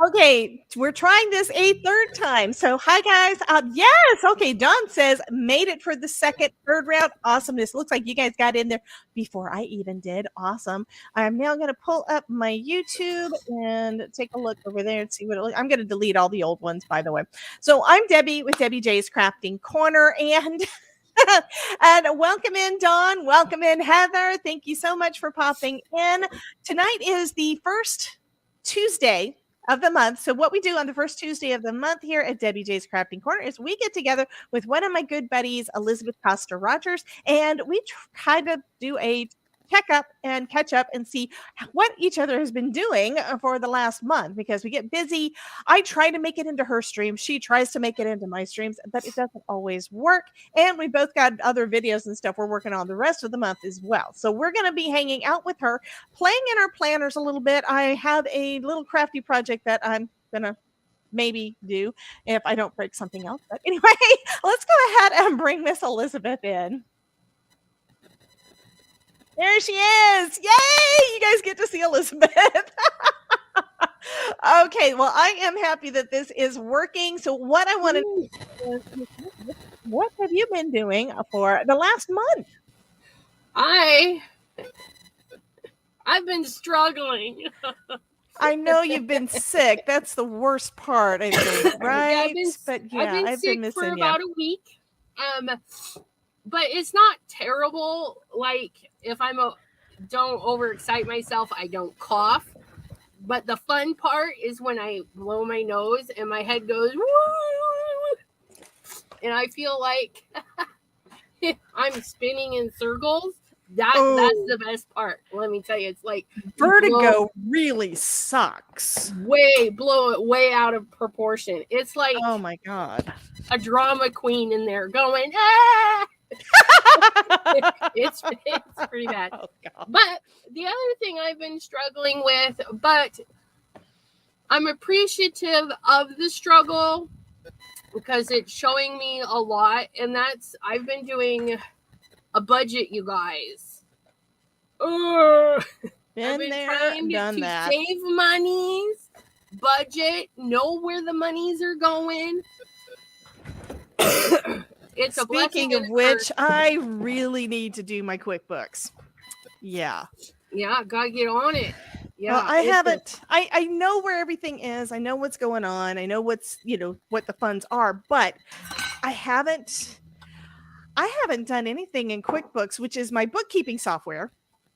Okay, we're trying this a third time. So, hi guys. Yes. Okay, Don says made it for the third round. Awesomeness. Looks like you guys got in there before I even did. Awesome. I'm now going to pull up my YouTube and take a look over there and see what it looks. I'm going to delete all the old ones, by the way. So, I'm Debbie with Debbie J's Crafting Corner, and and welcome in, Dawn. Welcome in, Heather. Thank you so much for popping in. Tonight is the first Tuesday of the month. So what we do on the first Tuesday of the month here at Debbie J's Crafting Corner is we get together with one of my good buddies, Elizabeth Costa-Rogers, and we kind of do a check up and catch up and see what each other has been doing for the last month, because we get busy. I try to make it into her stream. She tries to make it into my streams, but it doesn't always work. And we both got other videos and stuff we're working on the rest of the month as well. So we're going to be hanging out with her, playing in our planners a little bit. I have a little crafty project that I'm going to maybe do if I don't break something else. But anyway, let's go ahead and bring Miss Elizabeth in. There she is. Yay! You guys get to see Elizabeth. Okay, well, I am happy that this is working. So what I want to do is, what have you been doing for the last month? I've been struggling. I know you've been sick. That's the worst part, I think, right? I've been sick for about a week. But it's not terrible. Like, if don't overexcite myself, I don't cough. But the fun part is when I blow my nose and my head goes, and I feel like I'm spinning in circles. That's the best part. Let me tell you, it's like vertigo really sucks. Blow it way out of proportion. It's like, oh my God, a drama queen in there going, ah! it's pretty bad. Oh, but the other thing I've been struggling with, but I'm appreciative of the struggle because it's showing me a lot, and that's I've been doing a budget, you guys. I've been trying to save monies, budget, know where the monies are going. It's a blessing. Speaking of which, I really need to do my QuickBooks. Yeah, gotta get on it. Yeah, well, I haven't. I know where everything is. I know what's going on. I know what's what the funds are, but I haven't done anything in QuickBooks, which is my bookkeeping software.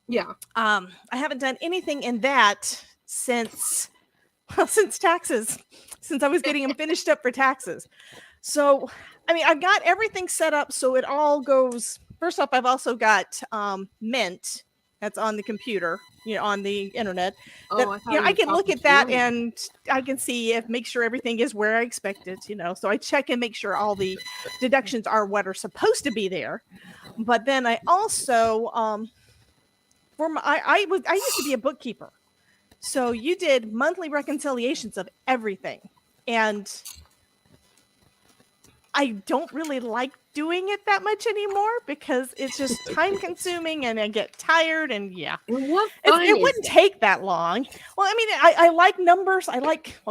Yeah. I haven't done anything in that since taxes, since I was getting them finished up for taxes. So, I mean, I've got everything set up so it all goes. First off, I've also got Mint that's on the computer, on the internet. I can look at that and I can make sure everything is where I expect it. So I check and make sure all the deductions are what are supposed to be there. But then I also, I used to be a bookkeeper, so you did monthly reconciliations of everything, and I don't really like doing it that much anymore because it's just time consuming and I get tired, and it wouldn't take that long. Well, I mean, I like numbers. I like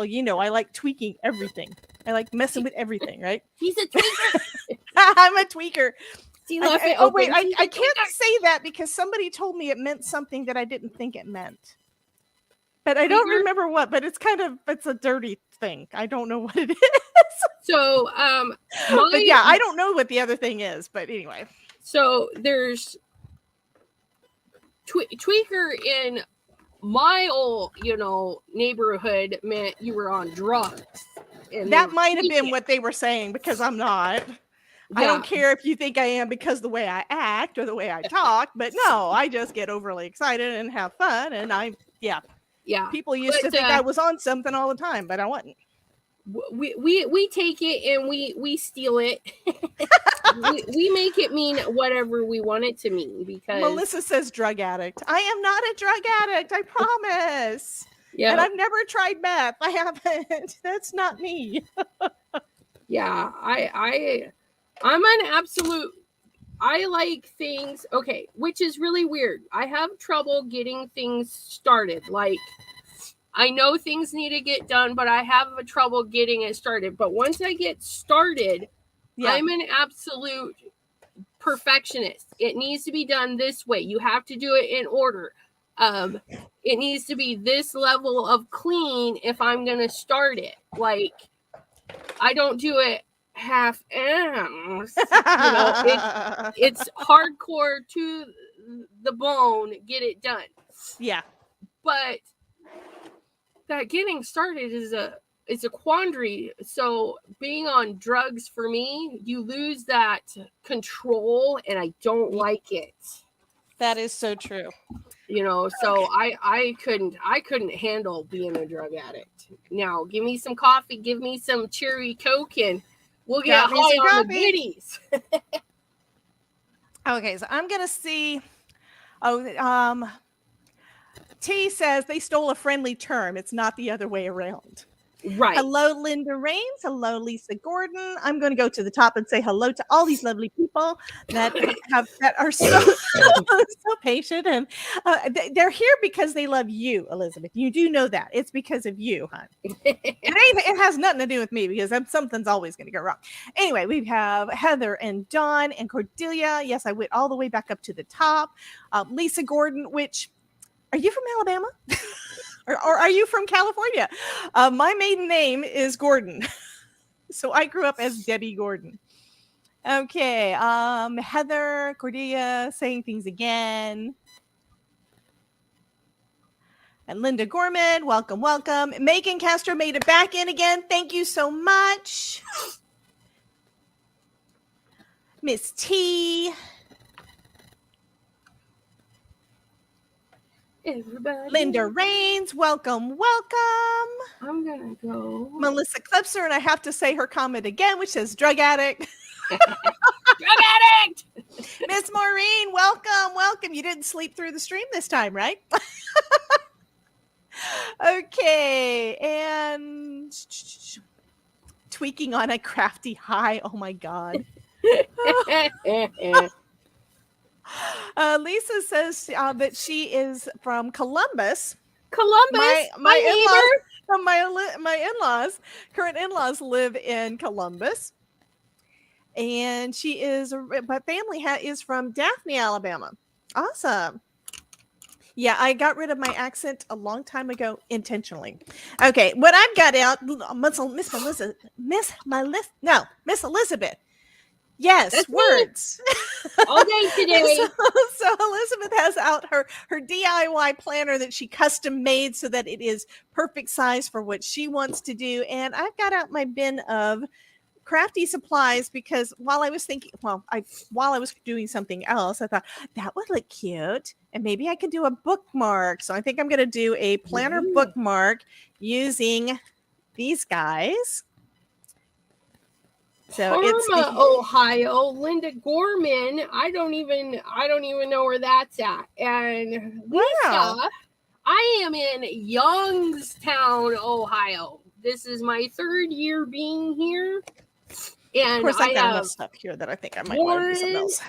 tweaking everything. I like messing with everything, right? He's a tweaker. I'm a tweaker. I can't say that because somebody told me it meant something that I didn't think it meant. But I don't remember what, but it's a dirty thing. I don't know what it is. So, but yeah, I don't know what the other thing is, but anyway. So there's tweaker in my old, neighborhood meant you were on drugs. And that might have been what they were saying, because I'm not. Yeah. I don't care if you think I am because the way I act or the way I talk, but no, I just get overly excited and have fun, and Yeah. People used to think I was on something all the time, but I wasn't. We take it and we steal it. we make it mean whatever we want it to mean, because Melissa says drug addict. I am not a drug addict, I promise. Yeah. And I've never tried meth. I haven't. That's not me. Yeah, I'm an absolute. I like things, which is really weird. I have trouble getting things started. Like, I know things need to get done, but I have trouble getting it started. But once I get started, I'm an absolute perfectionist. It needs to be done this way. You have to do it in order. It needs to be this level of clean if I'm going to start it. Like, I don't do it half-assed. It's hardcore to the bone. Get it done. Yeah. But that getting started is a quandary. So being on drugs for me, you lose that control, and I don't like it. That is so true. So I couldn't handle being a drug addict. Now give me some coffee, give me some cherry Coke, and we'll get high on the goodies. Okay, so I'm gonna see. T says they stole a friendly term. It's not the other way around. Right. Hello, Linda Rains. Hello, Lisa Gordon. I'm going to go to the top and say hello to all these lovely people that are so patient, and they're here because they love you, Elizabeth. You do know that. It's because of you, hon. It has nothing to do with me, because something's always going to go wrong. Anyway, we have Heather and Dawn and Cordelia. Yes, I went all the way back up to the top. Lisa Gordon, which, are you from Alabama? Or are you from California? My maiden name is Gordon. So I grew up as Debbie Gordon. Okay. Heather, Cordelia saying things again. And Linda Gorman, welcome, welcome. Megan Castro made it back in again. Thank you so much. Miss T. Everybody. Linda Rains, welcome, welcome. I'm gonna go. Melissa Klipser, and I have to say her comment again, which says drug addict. Drug addict. Miss Maureen, welcome, welcome. You didn't sleep through the stream this time, right? Okay, and tweaking on a crafty high. Oh my God. Lisa says that she is from Columbus. My in-laws, current in-laws live in Columbus, and she is. My family is from Daphne, Alabama. Awesome. Yeah, I got rid of my accent a long time ago intentionally. Okay, what I've got out, Miss Elizabeth. Yes, that's words. All day today. So Elizabeth has out her DIY planner that she custom made so that it is perfect size for what she wants to do. And I've got out my bin of crafty supplies, because while I was doing something else, I thought that would look cute, and maybe I can do a bookmark. So I think I'm going to do a planner bookmark using these guys. So Parma, Ohio, Linda Gorman. I don't even know where that's at. And Lisa, I am in Youngstown, Ohio. This is my 3rd year being here. And of course, I got enough stuff here that I think I might want to do something else.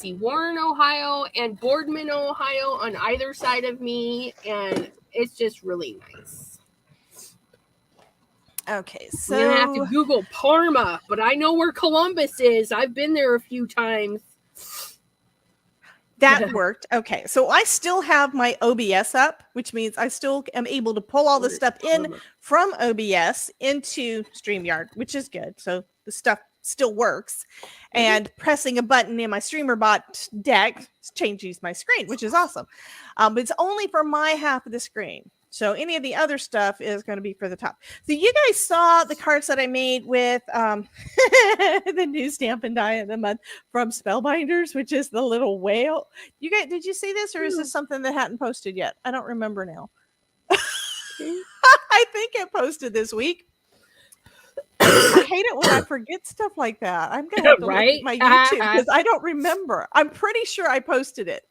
And Warren, Ohio, and Boardman, Ohio on either side of me, and it's just really nice. Okay, so I'm gonna have to Google Parma, but I know where Columbus is. I've been there a few times. That worked. Okay, so I still have my OBS up, which means I still am able to pull all the stuff in from OBS into StreamYard, which is good. So the stuff still works. And pressing a button in my StreamerBot deck changes my screen, which is awesome. But it's only for my half of the screen. So any of the other stuff is going to be for the top. So you guys saw the cards that I made with the new stamp and die of the month from Spellbinders, which is the little whale. You guys, did you see this, or is this something that hadn't posted yet? I don't remember now. I think it posted this week. I hate it when I forget stuff like that. I'm going to have to look at my YouTube because I don't remember. I'm pretty sure I posted it.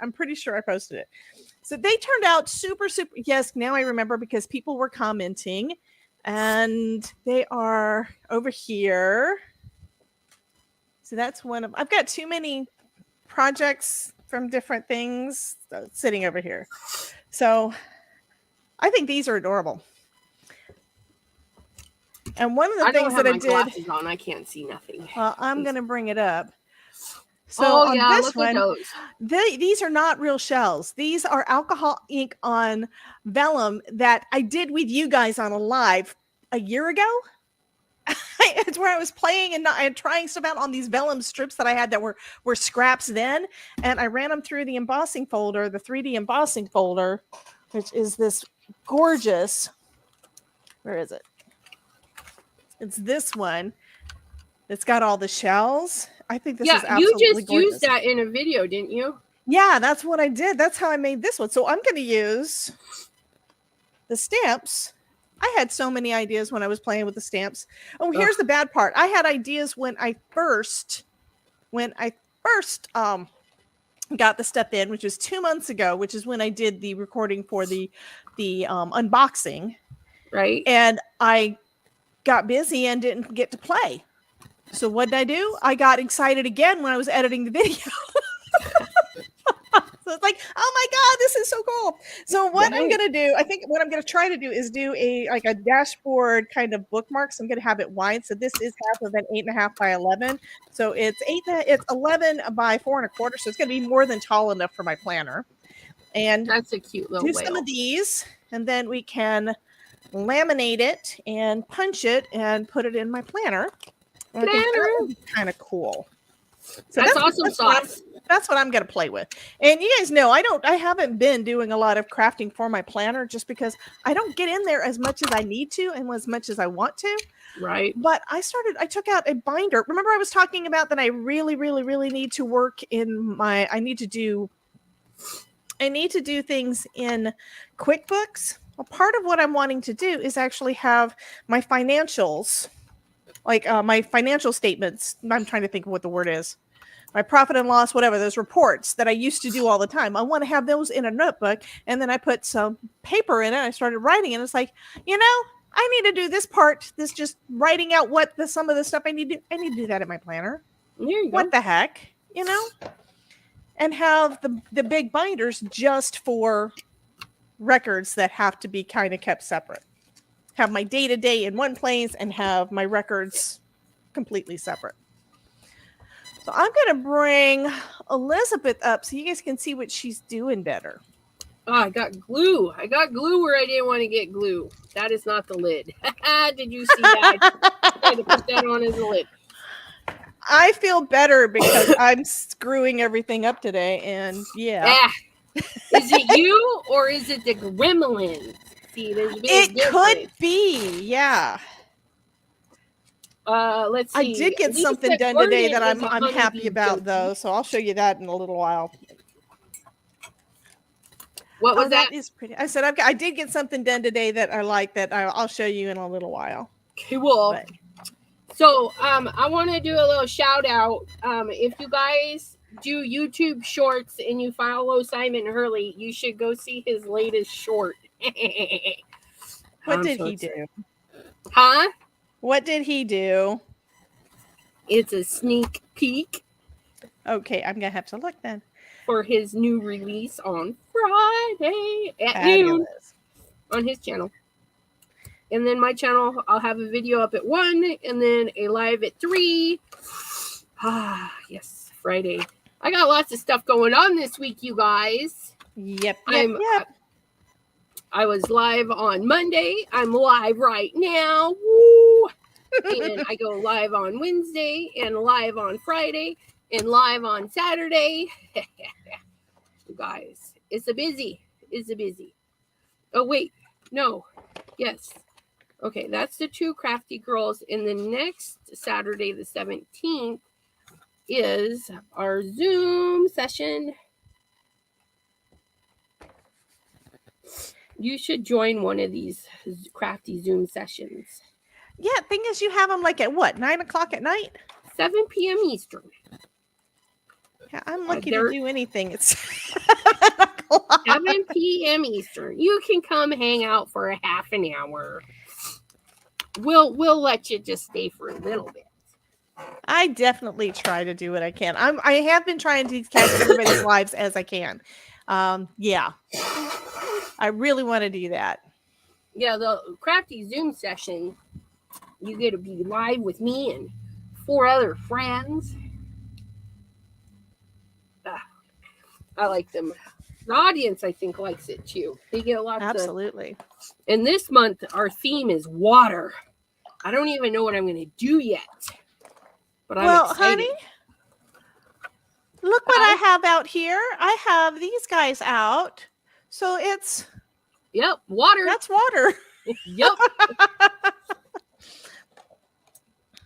So they turned out super. Yes, now I remember because people were commenting, and they are over here. So that's one of. I've got too many projects from different things sitting over here. So I think these are adorable. And one of the things that I did, glasses on, I can't see nothing. Well, I'm going to bring it up. So on this one, these are not real shells. These are alcohol ink on vellum that I did with you guys on a live a year ago. It's where I was playing and trying stuff out on these vellum strips that I had that were scraps then. And I ran them through the embossing folder, the 3D embossing folder, which is this gorgeous, where is it? It's this one. It's got all the shells. I think this is absolutely gorgeous. You just used that in a video, didn't you? Yeah, that's what I did. That's how I made this one. So I'm going to use the stamps. I had so many ideas when I was playing with the stamps. Oh, here's the bad part. I had ideas when I first got the stuff in, which was 2 months ago, which is when I did the recording for the unboxing. Right. And I got busy and didn't get to play. So what did I do? I got excited again when I was editing the video. So it's like, oh my God, this is so cool. So what I'm going to do, I think what I'm going to try to do is do a dashboard kind of bookmarks. I'm going to have it wide. So this is half of an 8.5 by 11. So it's 11 by 4 1/4. So it's going to be more than tall enough for my planner. And that's a cute little do some of these, and then we can laminate it and punch it and put it in my planner. I think that would be kind of cool. So that's awesome sauce. That's what I'm going to play with. And you guys know, I haven't been doing a lot of crafting for my planner just because I don't get in there as much as I need to and as much as I want to. Right. But I took out a binder. Remember I was talking about that I really, really, really need to work in I need to do things in QuickBooks. Well, part of what I'm wanting to do is actually have my financials, my financial statements. I'm trying to think of what the word is. My profit and loss, whatever, those reports that I used to do all the time. I want to have those in a notebook, and then I put some paper in it. I started writing, and it's like, I need to do this part. This just writing out some of the stuff I need to do that in my planner. There you go. What the heck, And have the big binders just for records that have to be kind of kept separate. Have my day-to-day in one place and have my records completely separate. So I'm going to bring Elizabeth up so you guys can see what she's doing better. Oh, I got glue. I got glue where I didn't want to get glue. That is not the lid. Did you see that? I tried to put that on as a lid. I feel better because I'm screwing everything up today, and yeah. Is it you or is it the gremlins? See, there's a big difference. Could be, yeah. Let's see. I did get something done today that I'm happy about, though, so I'll show you that in a little while. What was that? That is pretty. I said I did get something done today that I like that I'll show you in a little while. Cool. But. So I want to do a little shout out. If you guys do YouTube shorts and you follow Simon Hurley, you should go see his latest short. What did he do? Huh? What did he do? It's a sneak peek. Okay, I'm going to have to look then. For his new release on Friday at noon on his channel. And then my channel, I'll have a video up at 1 and then a live at 3. Yes, Friday. I got lots of stuff going on this week, you guys. Yep. I was live on Monday. I'm live right now. Woo! And I go live on Wednesday and live on Friday and live on Saturday. You guys, it's a busy. Oh, wait. No. Yes. Okay, that's the 2 crafty girls. And the next Saturday, the 17th, is our Zoom session. You should join one of these crafty Zoom sessions. Yeah, thing is, you have them at what, 9 o'clock at night? 7 p.m. Eastern. Yeah, I'm lucky to do anything. It's 7 p.m. Eastern. You can come hang out for a half an hour. We'll let you just stay for a little bit. I definitely try to do what I can. I have been trying to catch everybody's lives as I can. Yeah. I really want to do that. Yeah, the crafty Zoom session, you get to be live with me and 4 other friends. I like them. The audience, I think, likes it too. They get lots Absolutely. And this month, our theme is water. I don't even know what I'm going to do yet, but I'm excited. Honey, look what I have out here. I have these guys out. So it's... Yep, water. That's water. Yep.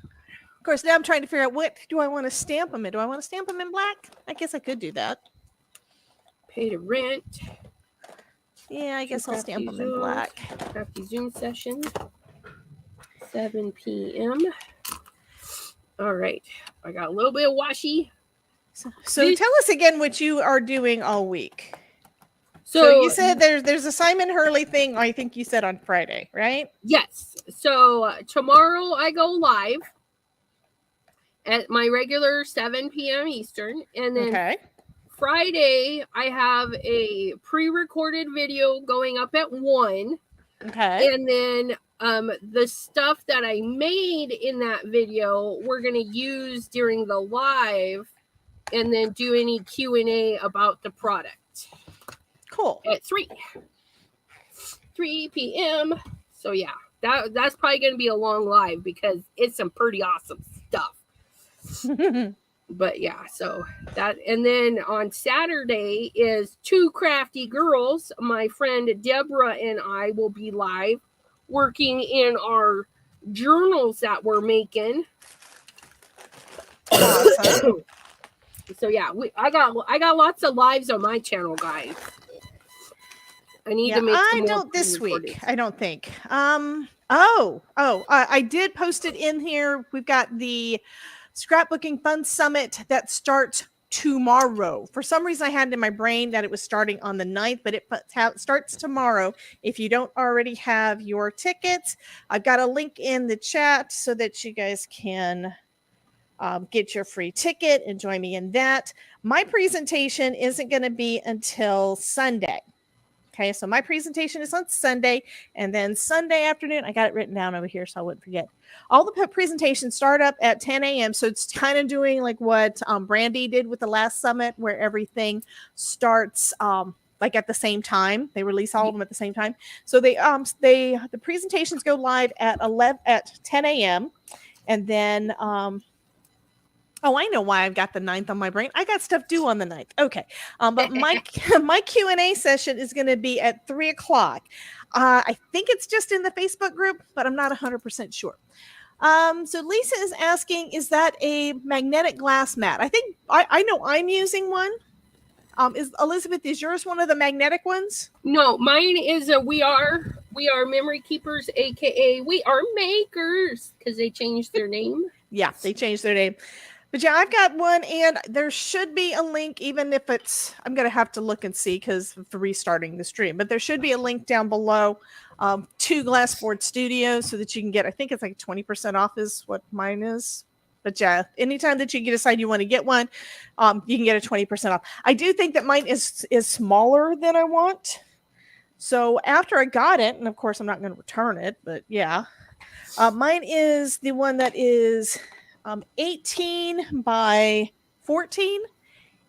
Of course, now I'm trying to figure out what do I want to stamp them in. Do I want to stamp them in black? I guess I could do that. Pay to rent. Yeah, I guess I'll stamp them in black. Crafty Zoom session, 7 p.m. All right. I got a little bit of washi. So tell us again what you are doing all week. So you said there's a Simon Hurley thing, I think you said on Friday, right? Yes. So tomorrow I go live at my regular 7 p.m. Eastern. And then Friday I have a pre-recorded video going up at 1. Okay. And then the stuff that I made in that video, we're going to use during the live and then do any Q&A about the product. Cool. At 3 p.m. So yeah, that's probably going to be a long live because it's some pretty awesome stuff. But yeah, so that, and then on Saturday is 2 crafty girls. My friend Deborah and I will be live working in our journals that we're making. Awesome. So yeah, I got lots of lives on my channel, guys. I need to make some more this week. I don't think. I did post it in here. We've got the Scrapbooking Fun Summit that starts tomorrow. For some reason, I had it in my brain that it was starting on the 9th, but it starts tomorrow. If you don't already have your tickets, I've got a link in the chat so that you guys can get your free ticket and join me in that. My presentation isn't going to be until Sunday. Okay, so my presentation is on Sunday, and then Sunday afternoon, I got it written down over here so I wouldn't forget. All the presentations start up at 10 a.m., so it's kind of doing like what Brandy did with the last summit, where everything starts like at the same time. They release all of them at the same time. So the presentations go live at 10 a.m., and then I know why I've got the 9th on my brain. I got stuff due on the 9th. Okay. But my Q&A session is going to be at 3 o'clock. I think it's just in the Facebook group, but I'm not 100% sure. So Lisa is asking, is that a magnetic glass mat? I think I know I'm using one. Elizabeth, is yours one of the magnetic ones? No, mine is we are memory keepers, aka we are makers, because they changed their name. Yeah, they changed their name. But yeah, I've got one, and there should be a link, even if it's, I'm going to have to look and see because for restarting the stream, but there should be a link down below to Glassboard Studios so that you can get, I think it's like 20% off is what mine is. But yeah, anytime that you decide you want to get one, you can get a 20% off. I do think that mine is smaller than I want. So after I got it, and of course I'm not going to return it, but yeah, mine is the one that is 18 by 14.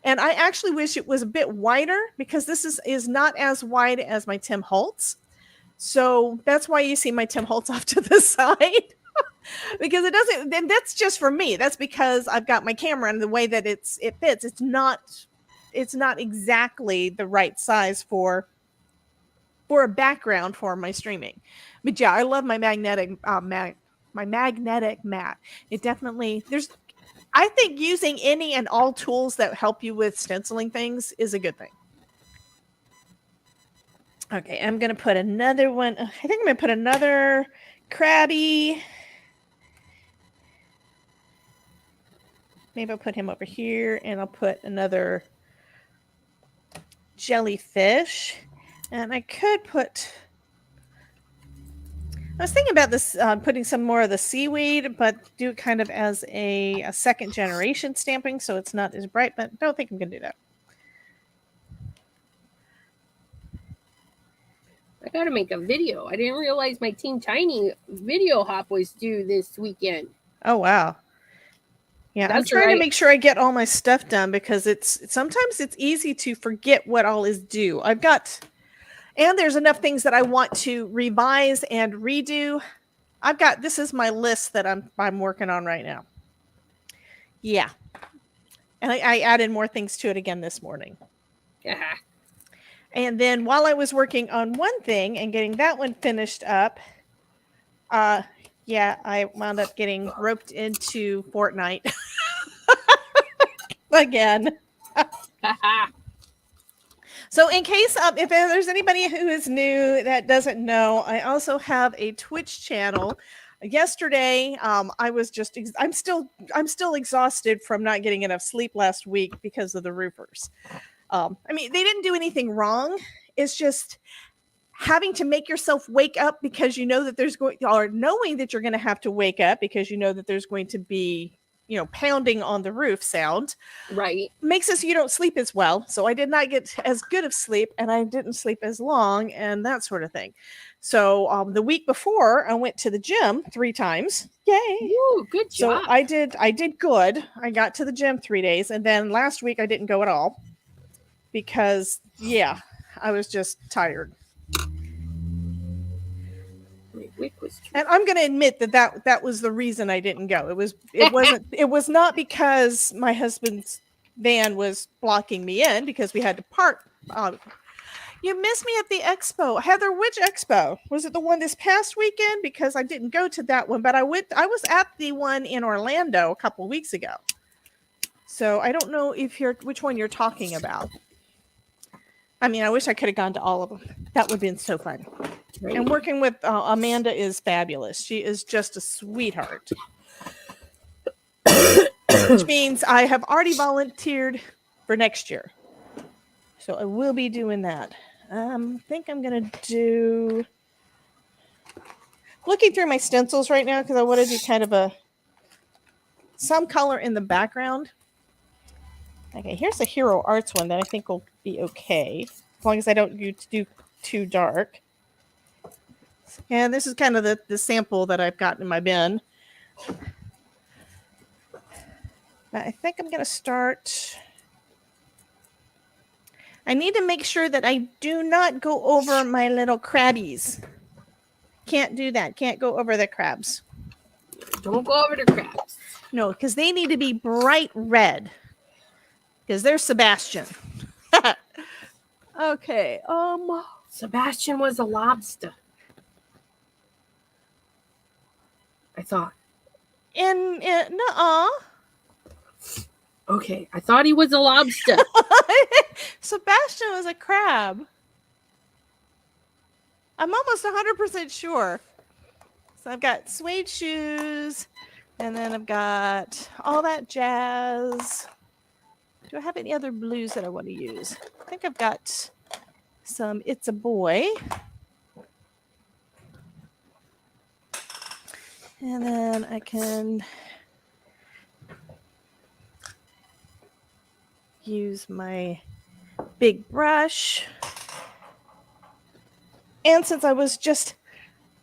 And I actually wish it was a bit wider because this is not as wide as my Tim Holtz. So that's why you see my Tim Holtz off to the side. Because it doesn't, and that's just for me. That's because I've got my camera and the way that it fits. It's not exactly the right size for a background for my streaming. But yeah, I love my magnetic mat. It definitely, I think using any and all tools that help you with stenciling things is a good thing. Okay, I'm going to put another one. I think I'm going to put another crabby. Maybe I'll put him over here, and I'll put another jellyfish. And I could put, I was thinking about this, putting some more of the seaweed, but do it kind of as a second generation stamping, so it's not as bright, but I don't think I'm going to do that. I gotta make a video. I didn't realize my Team Tiny video hop was due this weekend. Oh wow. Yeah, I'm trying to make sure I get all my stuff done because sometimes it's easy to forget what all is due. And there's enough things that I want to revise and redo. This is my list that I'm working on right now. Yeah. And I added more things to it again this morning. Yeah. And then while I was working on one thing and getting that one finished up, I wound up getting roped into Fortnite again. So in case if there's anybody who is new that doesn't know, I also have a Twitch channel. Yesterday, I'm still exhausted from not getting enough sleep last week because of the roofers. They didn't do anything wrong. It's just having to make yourself wake up because you know that knowing that you're going to have to wake up because you know that there's going to be, pounding on the roof sound. Right. Makes it so you don't sleep as well. So I did not get as good of sleep and I didn't sleep as long and that sort of thing. So the week before I went to the gym 3 times. Yay. Ooh, good job. So I did good. I got to the gym 3 days and then last week I didn't go at all because I was just tired. And I'm going to admit that was the reason I didn't go. It was not because my husband's van was blocking me in because we had to park. You missed me at the expo. Heather, which expo? Was it the one this past weekend? Because I didn't go to that one, but I was at the one in Orlando a couple weeks ago. So I don't know which one you're talking about. I wish I could have gone to all of them. That would have been so fun. Right. And working with Amanda is fabulous. She is just a sweetheart. Which means I have already volunteered for next year. So I will be doing that. I think I'm going to do... Looking through my stencils right now because I want to do kind of some color in the background. Okay, here's a Hero Arts one that I think will be okay. As long as I don't do too dark. And this is kind of the sample that I've got in my bin. I think I'm going to start. I need to make sure that I do not go over my little crabbies. Can't do that. Can't go over the crabs. Don't go over the crabs. No, because they need to be bright red. Because they're Sebastian. Okay. Sebastian was a lobster. I thought. Nuh-uh. Okay, I thought he was a lobster. Sebastian was a crab. I'm almost 100% sure. So I've got suede shoes, and then I've got all that jazz. Do I have any other blues that I want to use? I think I've got some It's a Boy. And then I can use my big brush. And since I was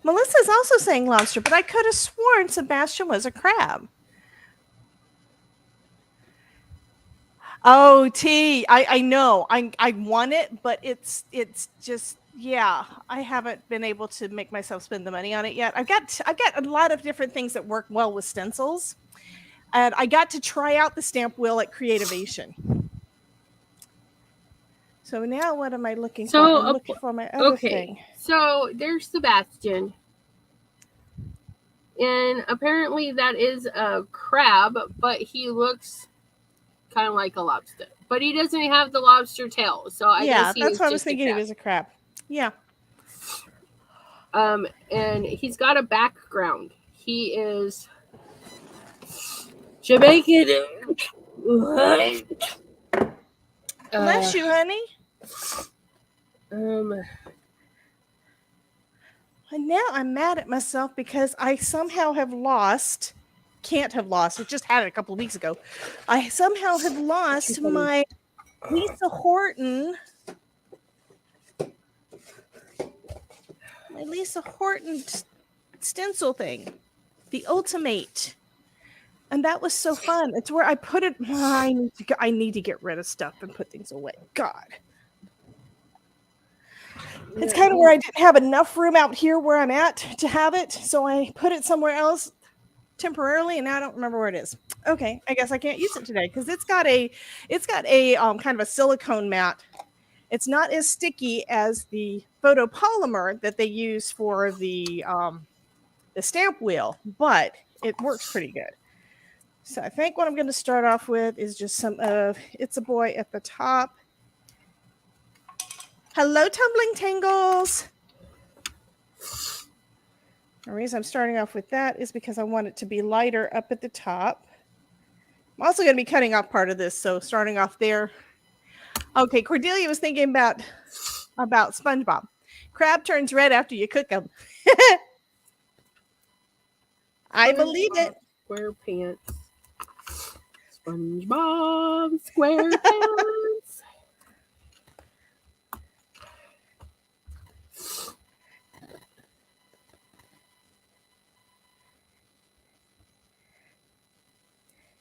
Melissa's also saying lobster, but I could have sworn Sebastian was a crab. Oh, T, I know. I want it, but it's just, I haven't been able to make myself spend the money on it yet. I've got a lot of different things that work well with stencils. And I got to try out the stamp wheel at Creativation. So now what am I looking for? I'm looking for my other thing. So there's Sebastian. And apparently that is a crab, but he looks kind of like a lobster. But he doesn't have the lobster tail. So I guess that's what I was thinking. It was a crab. Yeah. And he's got a background. He is Jamaican. Bless you, honey. And now I'm mad at myself because I somehow can't have lost. I just had it a couple of weeks ago. I somehow have lost my Lisa Horton my Lisa Horton stencil thing, the Ultimate. And that was so fun. It's where I put it. I need to get rid of stuff and put things away. God. It's kind of where I didn't have enough room out here where I'm at to have it. So I put it somewhere else temporarily, and now I don't remember where it is. Okay, I guess I can't use it today because it's got a kind of a silicone mat. It's not as sticky as the photopolymer that they use for the stamp wheel, but it works pretty good. So I think what I'm going to start off with is just some of It's a Boy at the top. Hello, Tumbling Tangles. The reason I'm starting off with that is because I want it to be lighter up at the top. I'm also going to be cutting off part of this, so starting off there. Okay, Cordelia was thinking about SpongeBob. Crab turns red after you cook them. I believe it. SquarePants. SpongeBob SquarePants.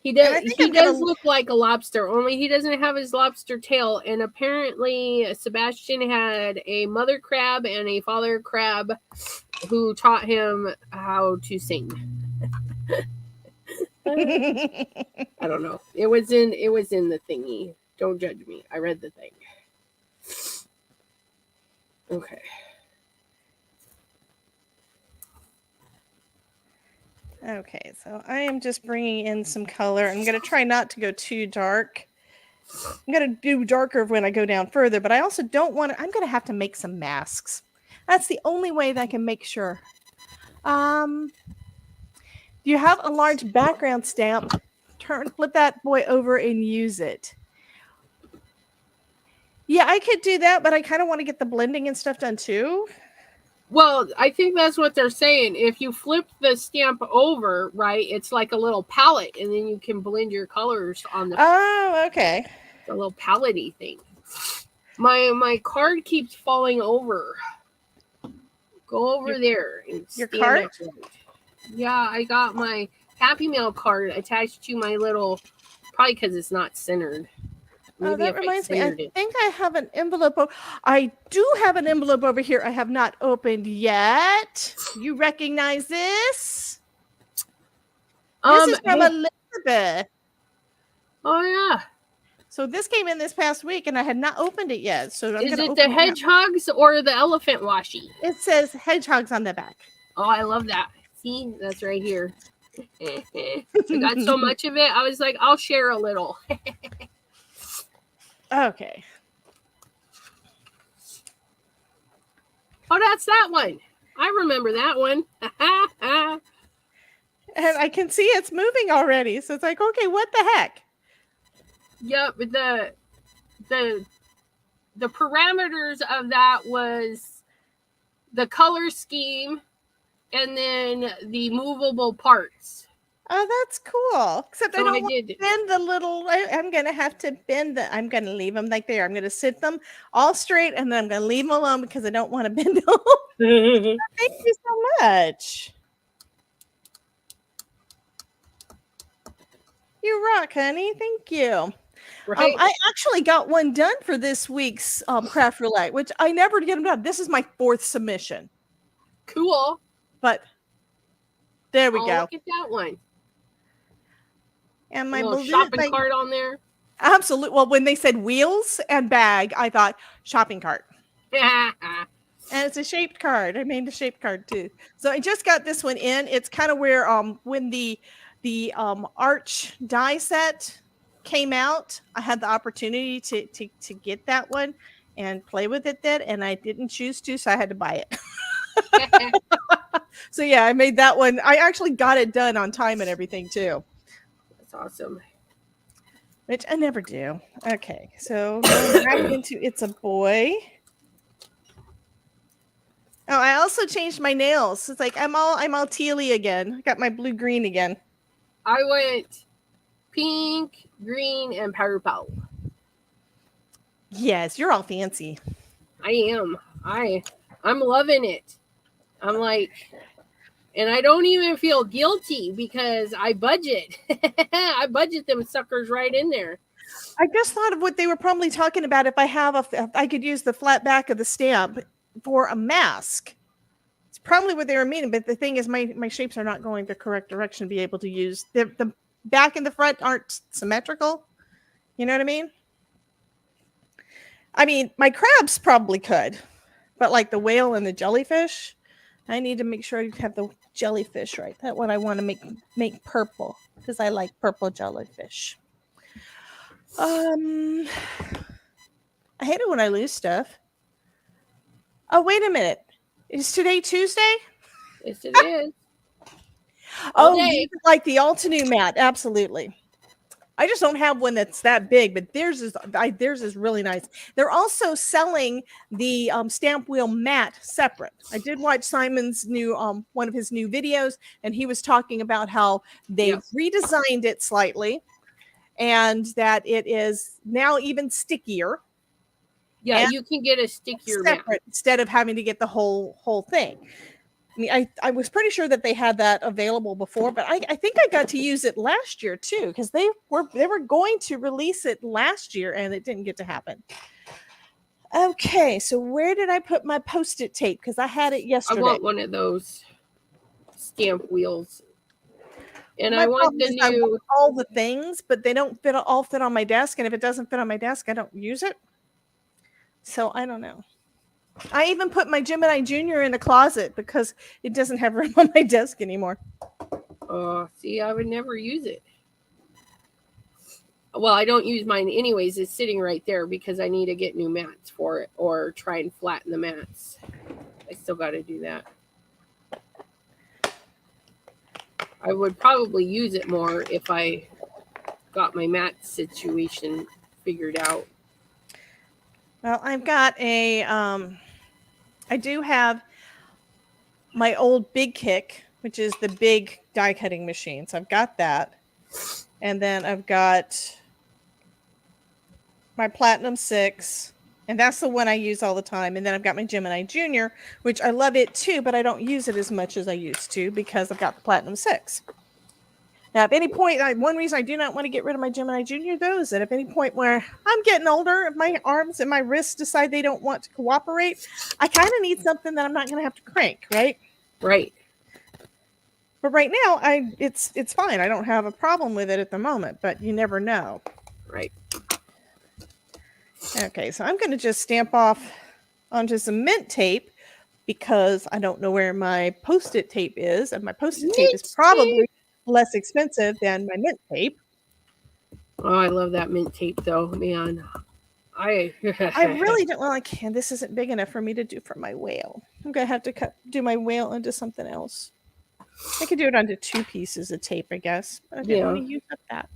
He does look like a lobster, only he doesn't have his lobster tail. And apparently Sebastian had a mother crab and a father crab who taught him how to sing. I don't know. It was in the thingy. Don't judge me. I read the thing. Okay. Okay, so I am just bringing in some color. I'm going to try not to go too dark. I'm going to do darker when I go down further, but I also don't want to. I'm going to have to make some masks. That's the only way that I can make sure. Do you have a large background stamp? Flip that boy over and use it. Yeah, I could do that, but I kind of want to get the blending and stuff done too. Well, I think that's what they're saying. If you flip the stamp over, right, it's like a little palette, and then you can blend your colors on the. Oh, okay. The little palette-y thing. My card keeps falling over. Go over there. And your card? Yeah, I got my Happy Mail card attached to my little. Probably because it's not centered. Maybe that reminds me. I think I have an envelope. I do have an envelope over here. I have not opened yet. You recognize this? This is from Elizabeth. Oh yeah. So this came in this past week, and I had not opened it yet. So is it the hedgehogs or the elephant washi? It says hedgehogs on the back. Oh, I love that. See, that's right here. I got so much of it. I was like, I'll share a little. Okay. Oh, that's that one. I remember that one. And I can see it's moving already. So it's like, okay, what the heck? Yep, the parameters of that was the color scheme and then the movable parts. Oh, that's cool. Except so I don't want to bend the little. I'm going to have to bend the. I'm going to leave them like they are. I'm going to sit them all straight, and then I'm going to leave them alone because I don't want to bend them. Thank you so much. You rock, honey. Thank you. Right. I actually got one done for this week's Craft Roulette, which I never get them done. This is my 4th submission. Cool. But there we go. Look at that one. And my shopping cart on there. Absolutely. Well, when they said wheels and bag, I thought shopping cart. And it's a shaped card. I made a shaped card too. So I just got this one in. It's kind of where when the arch die set came out, I had the opportunity to get that one and play with it then, and I didn't choose to, so I had to buy it. So yeah, I made that one. I actually got it done on time and everything too. That's awesome. Which I never do. Okay, so going back into It's a Boy. Oh, I also changed my nails. It's like I'm all tealy again. I got my blue green again. I went pink, green, and purple. Yes, you're all fancy. I am. I'm loving it. I'm like, and I don't even feel guilty because I budget. I budget them suckers right in there. I just thought of what they were probably talking about. If I could use the flat back of the stamp for a mask. It's probably what they were meaning. But the thing is, my shapes are not going the correct direction to be able to use the back and the front aren't symmetrical. You know what I mean? I mean, my crabs probably could, but like the whale and the jellyfish, I need to make sure I have the jellyfish right. That's what I want to make purple because I like purple jellyfish. I hate it when I lose stuff. Oh, wait a minute. Is today Tuesday? Yes, it is. Oh, like the Altenew mat. Absolutely. I just don't have one that's that big, but theirs is really nice. They're also selling the stamp wheel mat separate. I did watch Simon's new one of his new videos, and he was talking about how they've redesigned it slightly, and that it is now even stickier. Yeah, you can get a stickier mat instead of having to get the whole thing. I mean, I was pretty sure that they had that available before, but I think I got to use it last year too, because they were going to release it last year and it didn't get to happen. Okay, so where did I put my Post-it tape? Because I had it yesterday. I want one of those stamp wheels. And I want the new. I want all the things, but they don't all fit on my desk. And if it doesn't fit on my desk, I don't use it. So I don't know. I even put my Gemini Junior in a closet because it doesn't have room on my desk anymore. See, I would never use it. Well, I don't use mine anyways. It's sitting right there because I need to get new mats for it or try and flatten the mats. I still got to do that. I would probably use it more if I got my mat situation figured out. Well, I've got I do have my old Big Kick, which is the big die cutting machine. So I've got that. And then I've got my Platinum 6, and that's the one I use all the time. And then I've got my Gemini Junior, which I love it too, but I don't use it as much as I used to because I've got the Platinum 6. Now, at any point, one reason I do not want to get rid of my Gemini Junior, though, is that at any point where I'm getting older, if my arms and my wrists decide they don't want to cooperate, I kind of need something that I'm not going to have to crank, right? Right. But right now, it's fine. I don't have a problem with it at the moment, but you never know. Right. Okay, so I'm going to just stamp off onto some mint tape because I don't know where my Post-it tape is, and my Post-it tape is probably less expensive than my mint tape. Oh, I love that mint tape, though, man. I really don't. Well, I can. This isn't big enough for me to do for my whale. I'm gonna have to do my whale into something else. I could do it onto 2 pieces of tape, I guess. But I didn't want to use up that.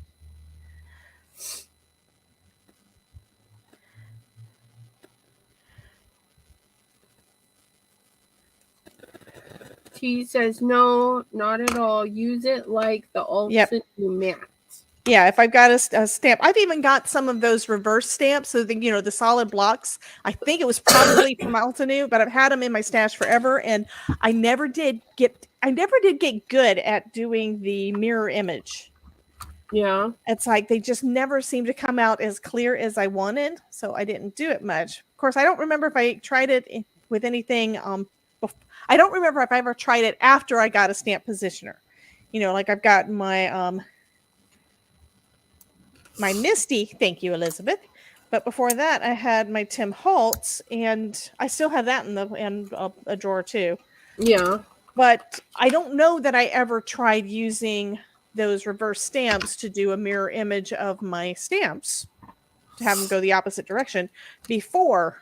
T says, no, not at all. Use it like the Altenew mat. Yeah, if I've got a stamp. I've even got some of those reverse stamps. So, the solid blocks. I think it was probably from Altenew, but I've had them in my stash forever. And I never did get good at doing the mirror image. Yeah. It's like they just never seem to come out as clear as I wanted. So I didn't do it much. Of course, I don't remember if I tried it with anything. I don't remember if I ever tried it after I got a stamp positioner. Like I've got my my Misty, thank you, Elizabeth. But before that, I had my Tim Holtz, and I still have that in a drawer too. Yeah. But I don't know that I ever tried using those reverse stamps to do a mirror image of my stamps, to have them go the opposite direction before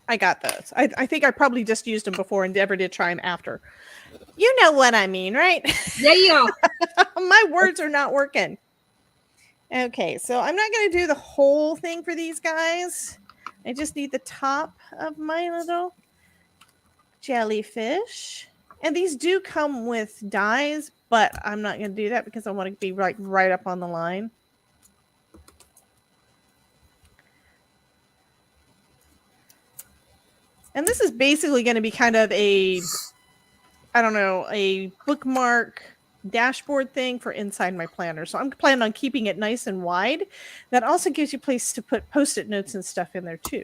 I got those. I think I probably just used them before and never did try them after. You know what I mean, right? Yeah. My words are not working. Okay, so I'm not going to do the whole thing for these guys. I just need the top of my little jellyfish. And these do come with dies, but I'm not going to do that because I want to be right up on the line. And this is basically going to be kind of a, I don't know, a bookmark dashboard thing for inside my planner. So I'm planning on keeping it nice and wide. That also gives you a place to put Post-it notes and stuff in there too.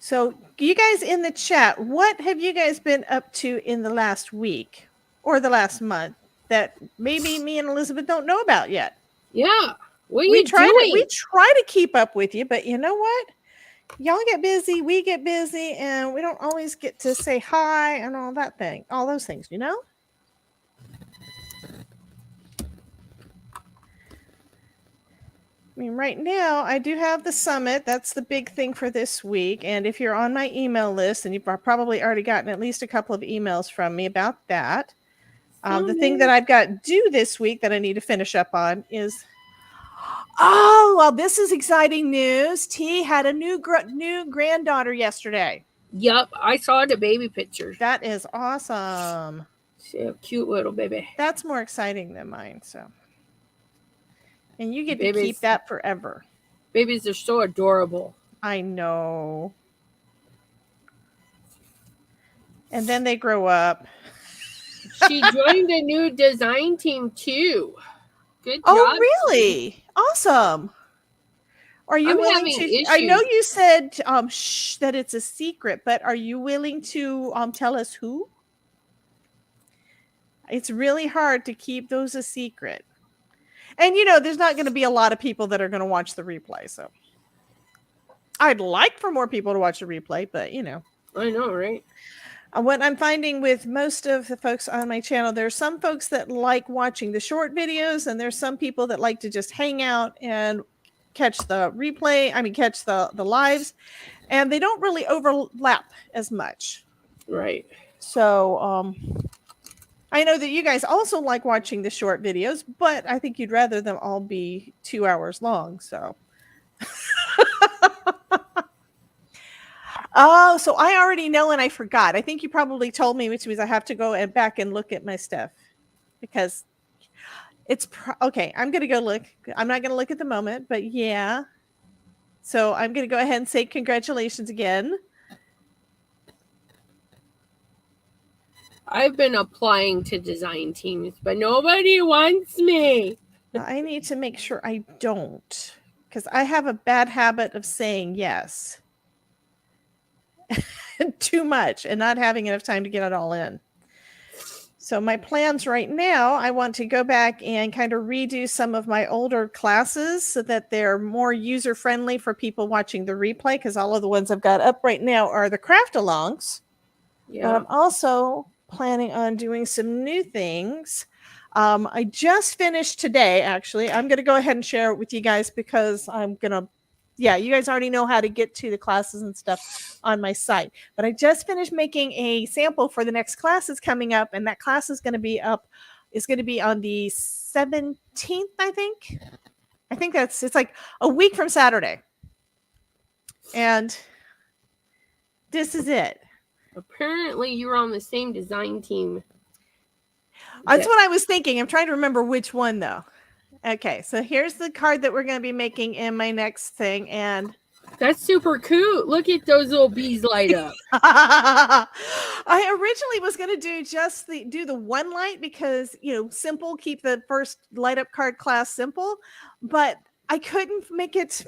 So you guys in the chat, what have you guys been up to in the last week or the last month that maybe me and Elizabeth don't know about yet? Yeah. What are you doing? We try to keep up with you, but you know what? Y'all get busy, we get busy, and we don't always get to say hi and all those things, you know? I mean, right now, I do have the summit. That's the big thing for this week. And if you're on my email list, and you've probably already gotten at least a couple of emails from me about that. The thing that I've got due this week that I need to finish up on is, oh, well, this is exciting news. T had a new granddaughter yesterday. Yep, I saw the baby pictures. That is awesome. She's a cute little baby. That's more exciting than mine, so. And you get to keep that forever. Babies are so adorable. I know. And then they grow up. She joined a new design team too. Good job. Oh, really? Awesome. Are you willing to? Issues. I know you said that it's a secret, but are you willing to tell us who? It's really hard to keep those a secret. And, you know, there's not going to be a lot of people that are going to watch the replay. So I'd like for more people to watch the replay, but, you know. I know, right? What I'm finding with most of the folks on my channel, there's some folks that like watching the short videos, and there's some people that like to just hang out and catch the replay. I mean, catch the lives. And they don't really overlap as much. Right. So, I know that you guys also like watching the short videos, but I think you'd rather them all be 2 hours long. So, oh, so I already know and I forgot. I think you probably told me, which means I have to go back and look at my stuff because it's okay. I'm going to go look. I'm not going to look at the moment, but yeah. So I'm going to go ahead and say congratulations again. I've been applying to design teams, but nobody wants me. I need to make sure I don't, because I have a bad habit of saying yes too much and not having enough time to get it all in. So my plans right now, I want to go back and kind of redo some of my older classes so that they're more user-friendly for people watching the replay, because all of the ones I've got up right now are the craft-alongs. Yeah. But I'm also planning on doing some new things. I just finished today, actually. I'm going to go ahead and share it with you guys because I'm going to, yeah, you guys already know how to get to the classes and stuff on my site. But I just finished making a sample for the next classes coming up, and that class is going to be up, is going to be on the 17th, I think. I think it's like a week from Saturday. And this is it. Apparently, you're on the same design team. That's what I was thinking. I'm trying to remember which one, though. Okay, so here's the card that we're going to be making in my next thing. And that's super cool. Look at those little bees light up. I originally was going to do just do the one light because, you know, simple, keep the first light up card class simple. But I couldn't make it.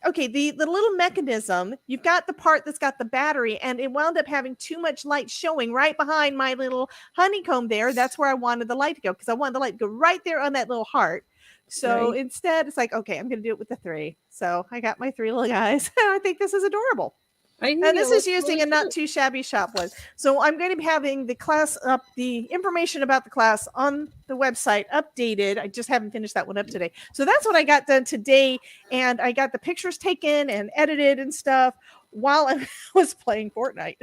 Okay, the little mechanism, you've got the part that's got the battery, and it wound up having too much light showing right behind my little honeycomb there. That's where I wanted the light to go, because I wanted the light to go right there on that little heart. So instead, it's like, okay, I'm going to do it with the 3. So I got my 3 little guys. I think this is adorable. And this is using a not too shabby shop one. So I'm going to be having the class up, the information about the class on the website updated. I just haven't finished that one up today. So that's what I got done today. And I got the pictures taken and edited and stuff while I was playing Fortnite.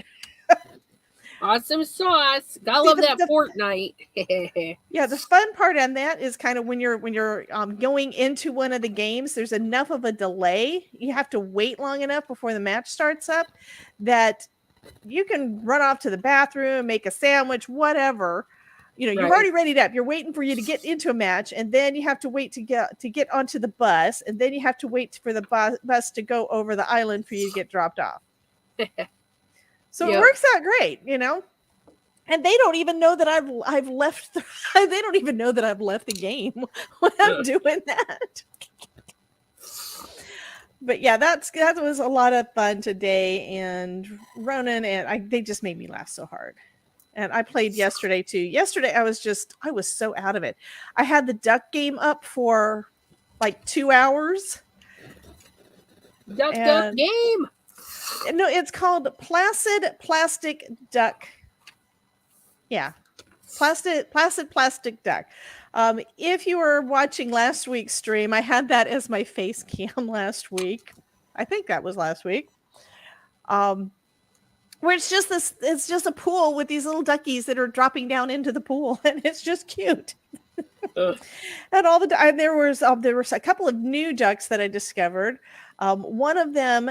Awesome sauce. Gotta love that Fortnite. Yeah, the fun part on that is kind of when you're going into one of the games, there's enough of a delay. You have to wait long enough before the match starts up that you can run off to the bathroom, make a sandwich, whatever. You know, you've already readied up. You're waiting for you to get into a match, and then you have to wait to get onto the bus, and then you have to wait for the bus to go over the island for you to get dropped off. So it works out great, you know. And they don't even know that I've left. They don't even know that I've left the game when I'm doing that. But yeah, that was a lot of fun today, and Ronan and they just made me laugh so hard. And I played yesterday too. Yesterday I was so out of it. I had the duck game up for like 2 hours. Duck game. No, it's called Placid Plastic Duck. Yeah. Placid Plastic Duck. If you were watching last week's stream, I had that as my face cam last week. I think that was last week. Where it's just a pool with these little duckies that are dropping down into the pool, and it's just cute. And there was a couple of new ducks that I discovered. One of them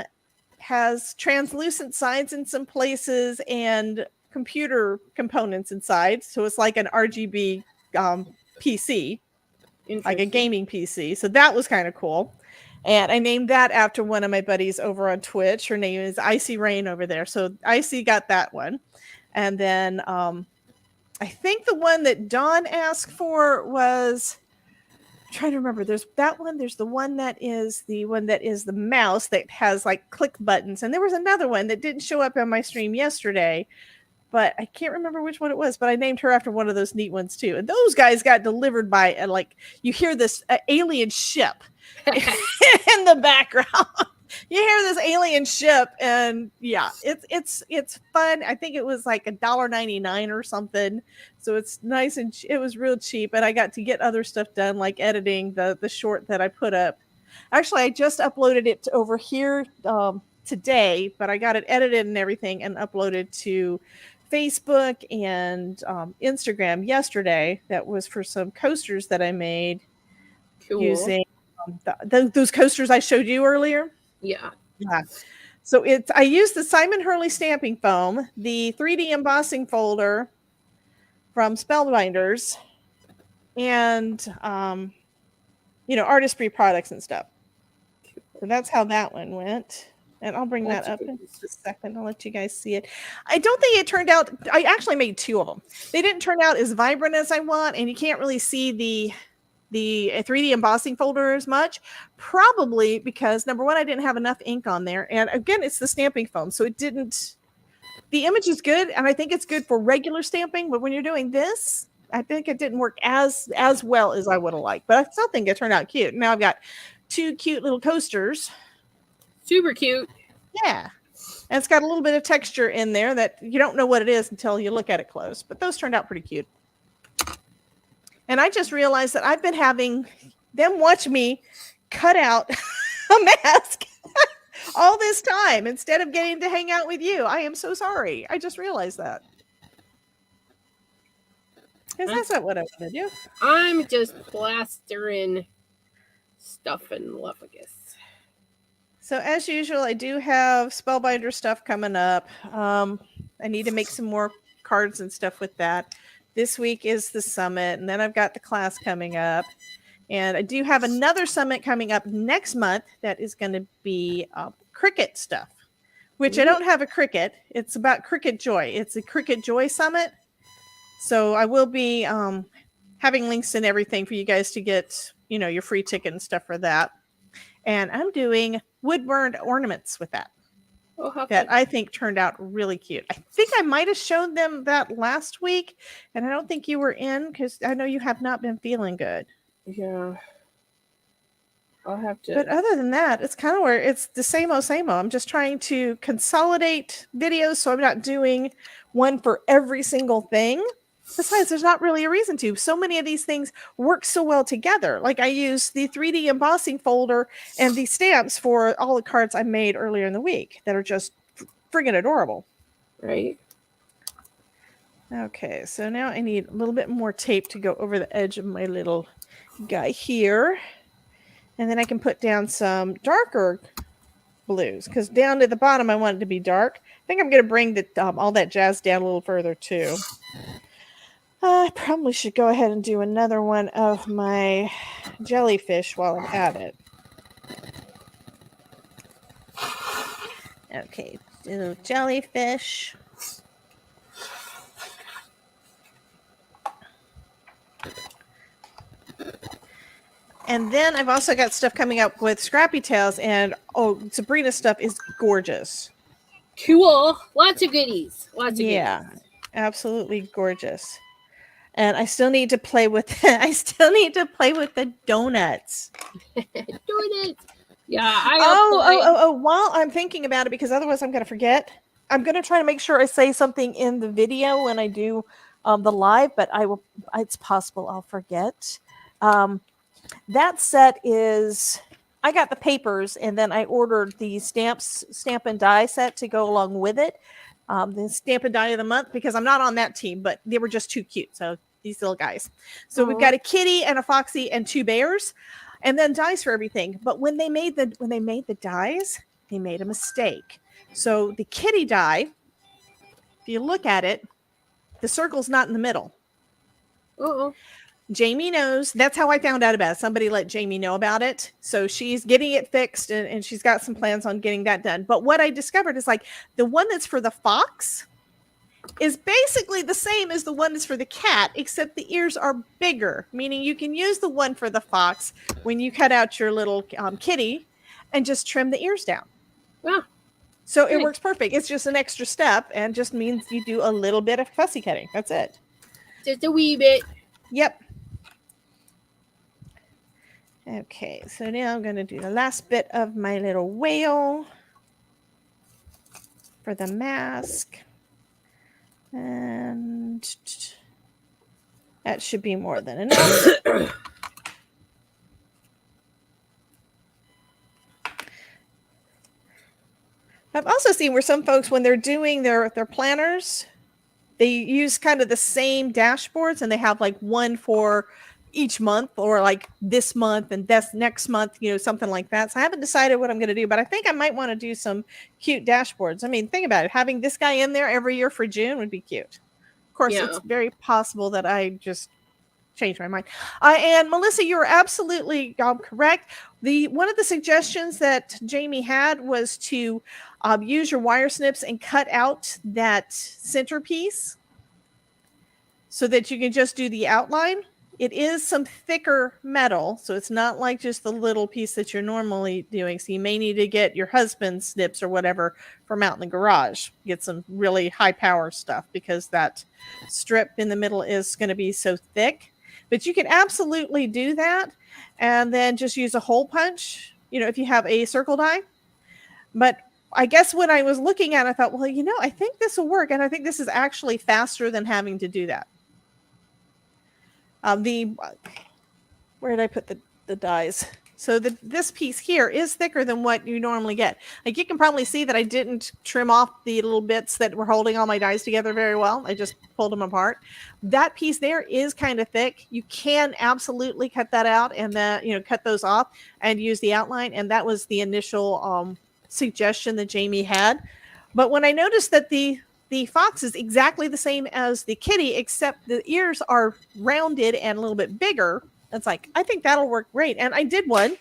has translucent sides in some places and computer components inside, so it's like an RGB PC, like a gaming PC. So that was kind of cool. And I named that after one of my buddies over on Twitch. Her name is Icy Rain over there. So Icy got that one. And then I think the one that Dawn asked for was, I'm trying to remember. There's that one. There's the one that is the mouse that has like click buttons. And there was another one that didn't show up on my stream yesterday, but I can't remember which one it was. But I named her after one of those neat ones too. And those guys got delivered by like you hear this alien ship in the background. You hear this alien ship, and yeah, it's fun. I think it was like $1.99 or something, so it's nice, and it was real cheap. And I got to get other stuff done, like editing the short that I put up. Actually, I just uploaded it over here today, but I got it edited and everything and uploaded to Facebook and Instagram yesterday. That was for some coasters that I made using those coasters I showed you earlier. Yeah. So I used the Simon Hurley stamping foam, the 3D embossing folder from Spellbinders, and artistry products and stuff. So that's how that one went. And I'll bring that up in just a second. I'll let you guys see it. I don't think it turned out. I actually made 2 of them. They didn't turn out as vibrant as I want, and you can't really see the 3D embossing folder as much, probably because number one, I didn't have enough ink on there. And again, it's the stamping foam. So the image is good. And I think it's good for regular stamping. But when you're doing this, I think it didn't work as well as I would have liked. But I still think it turned out cute. Now I've got 2 cute little coasters. Super cute. Yeah. And it's got a little bit of texture in there that you don't know what it is until you look at it close. But those turned out pretty cute. And I just realized that I've been having them watch me cut out a mask all this time instead of getting to hang out with you. I am so sorry. I just realized that. Because that's not what I want to do. I'm just plastering stuff in Luffagus. So as usual, I do have Spellbinder stuff coming up. I need to make some more cards and stuff with that. This week is the summit, and then I've got the class coming up. And I do have another summit coming up next month that is going to be Cricut stuff, which I don't have a Cricut. It's about Cricut Joy. It's a Cricut Joy summit. So I will be having links and everything for you guys to get, your free ticket and stuff for that. And I'm doing wood-burned ornaments with that. That I think turned out really cute. I think I might have showed them that last week, and I don't think you were in because I know you have not been feeling good. Yeah. I'll have to. But other than that, it's kind of where it's the same old. I'm just trying to consolidate videos so I'm not doing one for every single thing. Besides, there's not really a reason to. So many of these things work so well together. Like I use the 3D embossing folder and the stamps for all the cards I made earlier in the week that are just friggin' adorable. Right. Okay, so now I need a little bit more tape to go over the edge of my little guy here. And then I can put down some darker blues because down at the bottom I want it to be dark. I think I'm going to bring all that jazz down a little further too. I probably should go ahead and do another one of my jellyfish while I'm at it. Okay, do jellyfish. And then I've also got stuff coming up with Scrappy Tales, and Sabrina's stuff is gorgeous. Cool. Lots of goodies. Yeah, absolutely gorgeous. And I still need to play with the donuts. Donuts. Yeah, while I'm thinking about it, because otherwise I'm going to forget. I'm going to try to make sure I say something in the video when I do the live, but it's possible I'll forget. That set is, I got the papers, and then I ordered the stamp and die set to go along with it. The stamp and die of the month, because I'm not on that team, but they were just too cute. So these little guys. So we've got a kitty and a foxy and 2 bears, and then dies for everything. But when they made the dies, they made a mistake. So the kitty die, if you look at it, the circle's not in the middle. Jamie knows. That's how I found out about it. Somebody let Jamie know about it. So she's getting it fixed, and she's got some plans on getting that done. But what I discovered is, like, the one that's for the fox is basically the same as the one that's for the cat, except the ears are bigger, meaning you can use the one for the fox when you cut out your little kitty and just trim the ears down. Yeah. So it works perfect. It's just an extra step, and just means you do a little bit of fussy cutting. That's it. Just a wee bit. Yep. Okay, so now I'm going to do the last bit of my little whale for the mask. And that should be more than enough. I've also seen where some folks, when they're doing their planners, they use kind of the same dashboards, and they have like one for each month, or like this month and this next month, something like that. So I haven't decided what I'm going to do, but I think I might want to do some cute dashboards. I mean, think about it. Having this guy in there every year for June would be cute. Of course, It's very possible that I just changed my mind. And Melissa, you're absolutely correct. One of the suggestions that Jamie had was to use your wire snips and cut out that centerpiece so that you can just do the outline. It is some thicker metal, so it's not like just the little piece that you're normally doing. So you may need to get your husband's snips or whatever from out in the garage. Get some really high power stuff, because that strip in the middle is going to be so thick. But you can absolutely do that, and then just use a hole punch, if you have a circle die. But I guess when I was looking at it, I thought, well, I think this will work, and I think this is actually faster than having to do that. Where did I put the dies? So this piece here is thicker than what you normally get. Like, you can probably see that I didn't trim off the little bits that were holding all my dies together very well. I just pulled them apart. That piece there is kind of thick. You can absolutely cut that out, and then, cut those off and use the outline. And that was the initial suggestion that Jamie had. But when I noticed that the fox is exactly the same as the kitty, except the ears are rounded and a little bit bigger, it's like, I think that'll work great. And I did one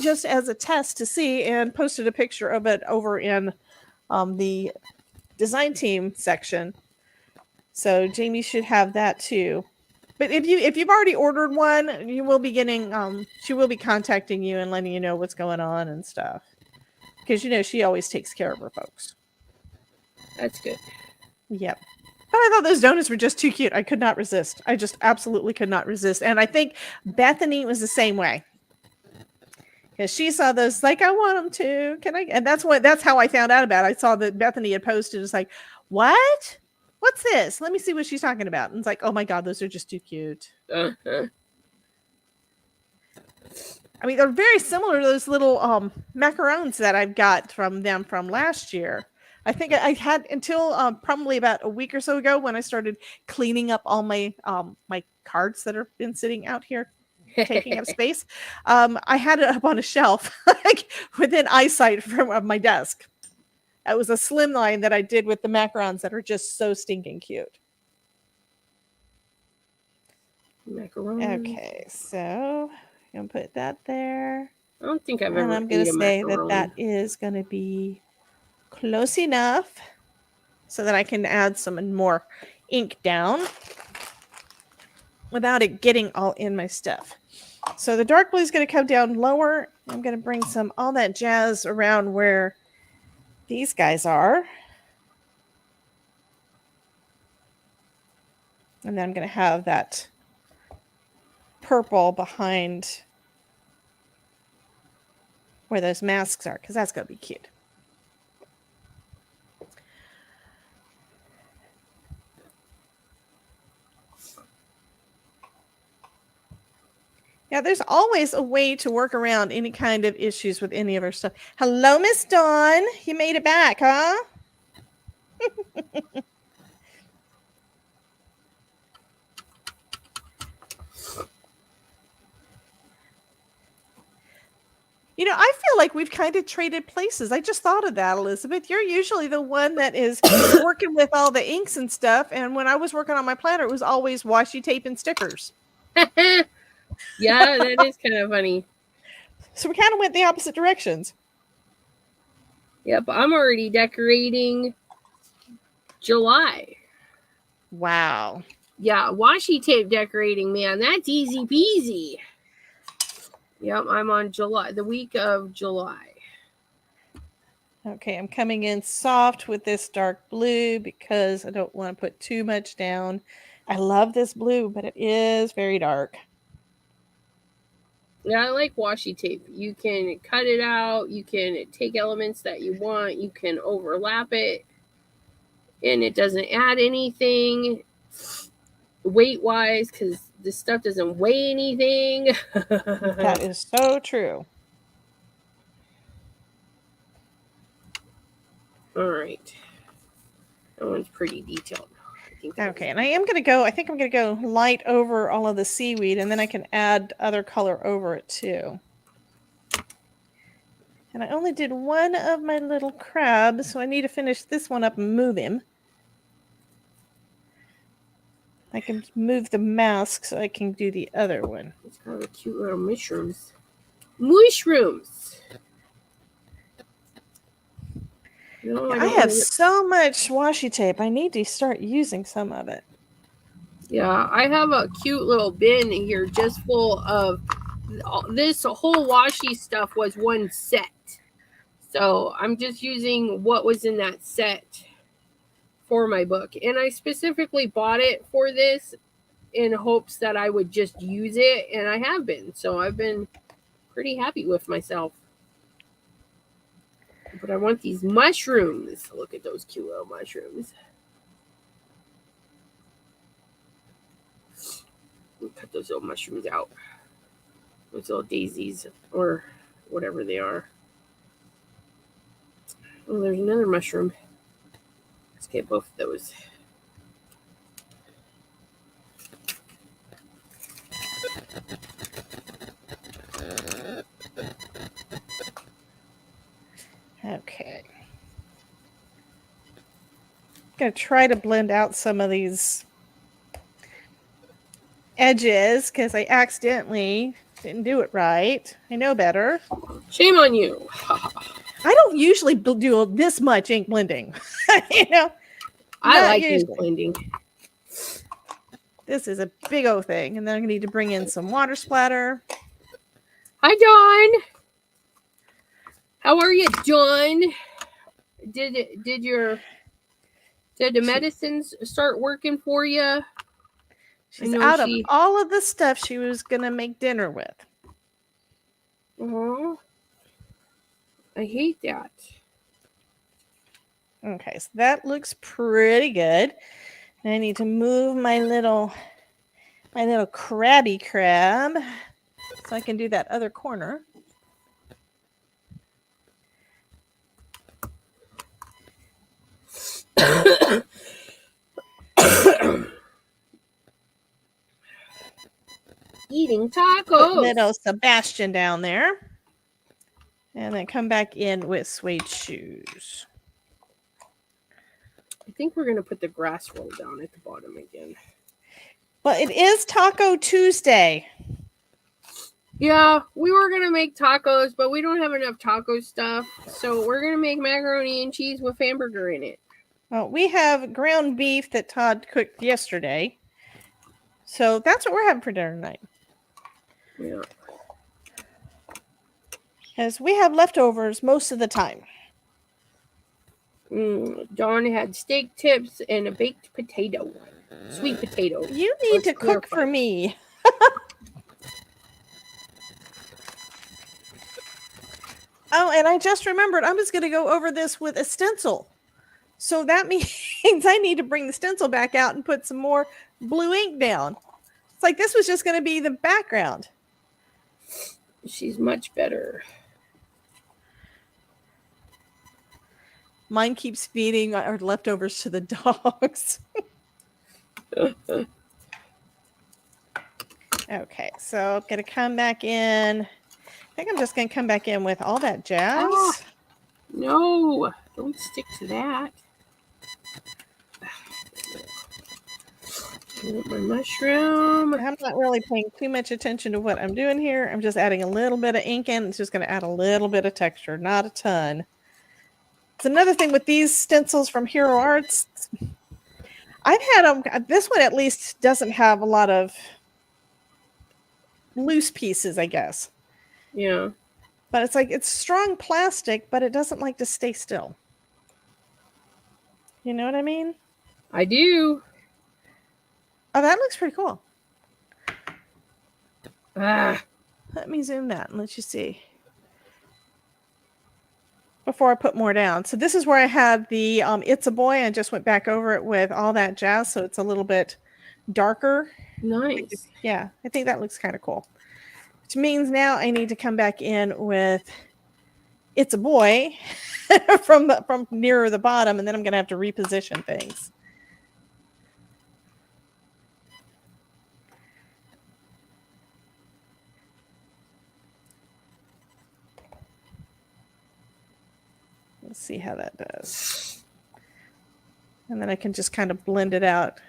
just as a test to see, and posted a picture of it over in the design team section. So Jamie should have that too. But if you've already ordered one, you will be getting she will be contacting you and letting you know what's going on and stuff, because she always takes care of her folks. That's good. Yep. But I thought those donuts were just too cute. I could not resist. I just absolutely could not resist. And I think Bethany was the same way, because she saw those, like, I want them to. Can I? And that's how I found out about it. I saw that Bethany had posted. It's like, what? What's this? Let me see what she's talking about. And it's like, oh my God, those are just too cute. Uh-huh. I mean, they're very similar to those little macarons that I've got from them from last year. I think I had until probably about a week or so ago, when I started cleaning up all my my cards that have been sitting out here taking up space. I had it up on a shelf, like within eyesight from my desk. It was a slim line that I did with the macarons that are just so stinking cute. Macaroni. Okay, so I'm going to put that there. I don't think I've ever. And I'm going to say that is going to be close enough so that I can add some more ink down without it getting all in my stuff. So the dark blue is going to come down lower. I'm going to bring all that jazz around where these guys are. And then I'm going to have that purple behind where those masks are, because that's going to be cute. Yeah, there's always a way to work around any kind of issues with any of our stuff. Hello, Miss Dawn. You made it back, huh? You know, I feel like we've kind of traded places. I just thought of that, Elizabeth. You're usually the one that is working with all the inks and stuff. And when I was working on my planner, it was always washi tape and stickers. Yeah, that is kind of funny. So we kind of went the opposite directions. Yep, I'm already decorating July. Wow. Yeah, washi tape decorating, man. That's easy peasy. Yep, I'm on July, the week of July. Okay, I'm coming in soft with this dark blue because I don't want to put too much down. I love this blue, but it is very dark. Yeah, I like washi tape. You can cut it out. You can take elements that you want. You can overlap it. And it doesn't add anything weight-wise because this stuff doesn't weigh anything. That is so true. All right. That one's pretty detailed. Okay, and I think I'm going to go light over all of the seaweed, and then I can add other color over it too. And I only did one of my little crabs, so I need to finish this one up and move him. I can move the mask so I can do the other one. It's got a cute little mushrooms. Mushrooms! No, I have so much washi tape. I need to start using some of it. Yeah, I have a cute little bin here just full of this whole washi stuff was one set. So I'm just using what was in that set for my book. And I specifically bought it for this in hopes that I would just use it. And I have been. So I've been pretty happy with myself. But I want these mushrooms. Look at those cute little mushrooms. Cut those little mushrooms out. Those little daisies or whatever they are. Oh, there's another mushroom. Let's get both of those. Okay. I'm going to try to blend out some of these edges because I accidentally didn't do it right. I know better. Shame on you. I don't usually do this much ink blending. You know, I like ink blending. This is a big old thing. And then I'm going to need to bring in some water splatter. Hi, Dawn. How are you, Dawn? Did the medicines start working for you? She's out of all of the stuff she was going to make dinner with. Oh, I hate that. Okay, so that looks pretty good. And I need to move my little crabby crab so I can do that other corner. Eating tacos. Little Sebastian down there. And then come back in with suede shoes. I think we're going to put the grass roll down at the bottom again. Well, it is Taco Tuesday. Yeah, we were going to make tacos, but we don't have enough taco stuff. So we're going to make macaroni and cheese with hamburger in it. Well, we have ground beef that Todd cooked yesterday. So that's what we're having for dinner tonight. Yeah. As we have leftovers most of the time. Dawn had steak tips and a baked potato. Sweet potato. You need to cook for me. Oh, and I just remembered I was going to go over this with a stencil. So that means I need to bring the stencil back out and put some more blue ink down. It's like this was just going to be the background. She's much better. Mine keeps feeding our leftovers to the dogs. Okay, so I'm going to come back in. I think I'm just going to come back in with all that jazz. Oh, no, don't stick to that. My mushroom. I'm not really paying too much attention to what I'm doing here. I'm just adding a little bit of ink in. It's just going to add a little bit of texture, not a ton. It's another thing with these stencils from Hero Arts. I've had them. This one at least doesn't have a lot of loose pieces, I guess. Yeah. But it's like it's strong plastic, but it doesn't like to stay still. You know what I mean? I do. Oh, that looks pretty cool. Let me zoom that and let you see. Before I put more down. So this is where I had the It's a Boy and just went back over it with all that jazz. So it's a little bit darker. Nice. Yeah, I think that looks kind of cool. Which means now I need to come back in with It's a Boy from nearer the bottom, and then I'm going to have to reposition things. Let's see how that does. And then I can just kind of blend it out.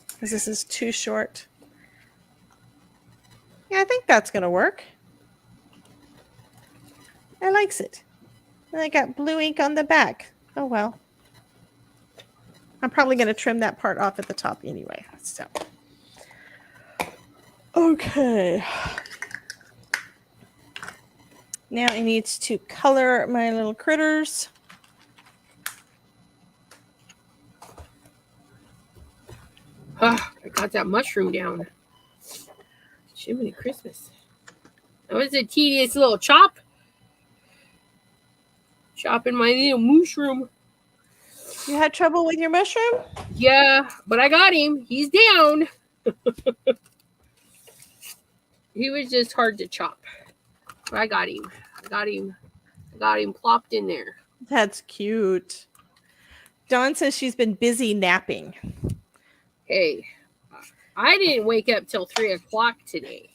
Because this is too short. Yeah, I think that's going to work. I likes it. And I got blue ink on the back. Oh, well. I'm probably going to trim that part off at the top anyway. So, okay. Now I need to color my little critters. I got that mushroom down. Jiminy Christmas. That was a tedious little chop. Chopping my little mushroom. You had trouble with your mushroom? Yeah, but I got him. He's down. He was just hard to chop. But I got him. I got him plopped in there. That's cute. Dawn says she's been busy napping. Hey, I didn't wake up till 3 o'clock today.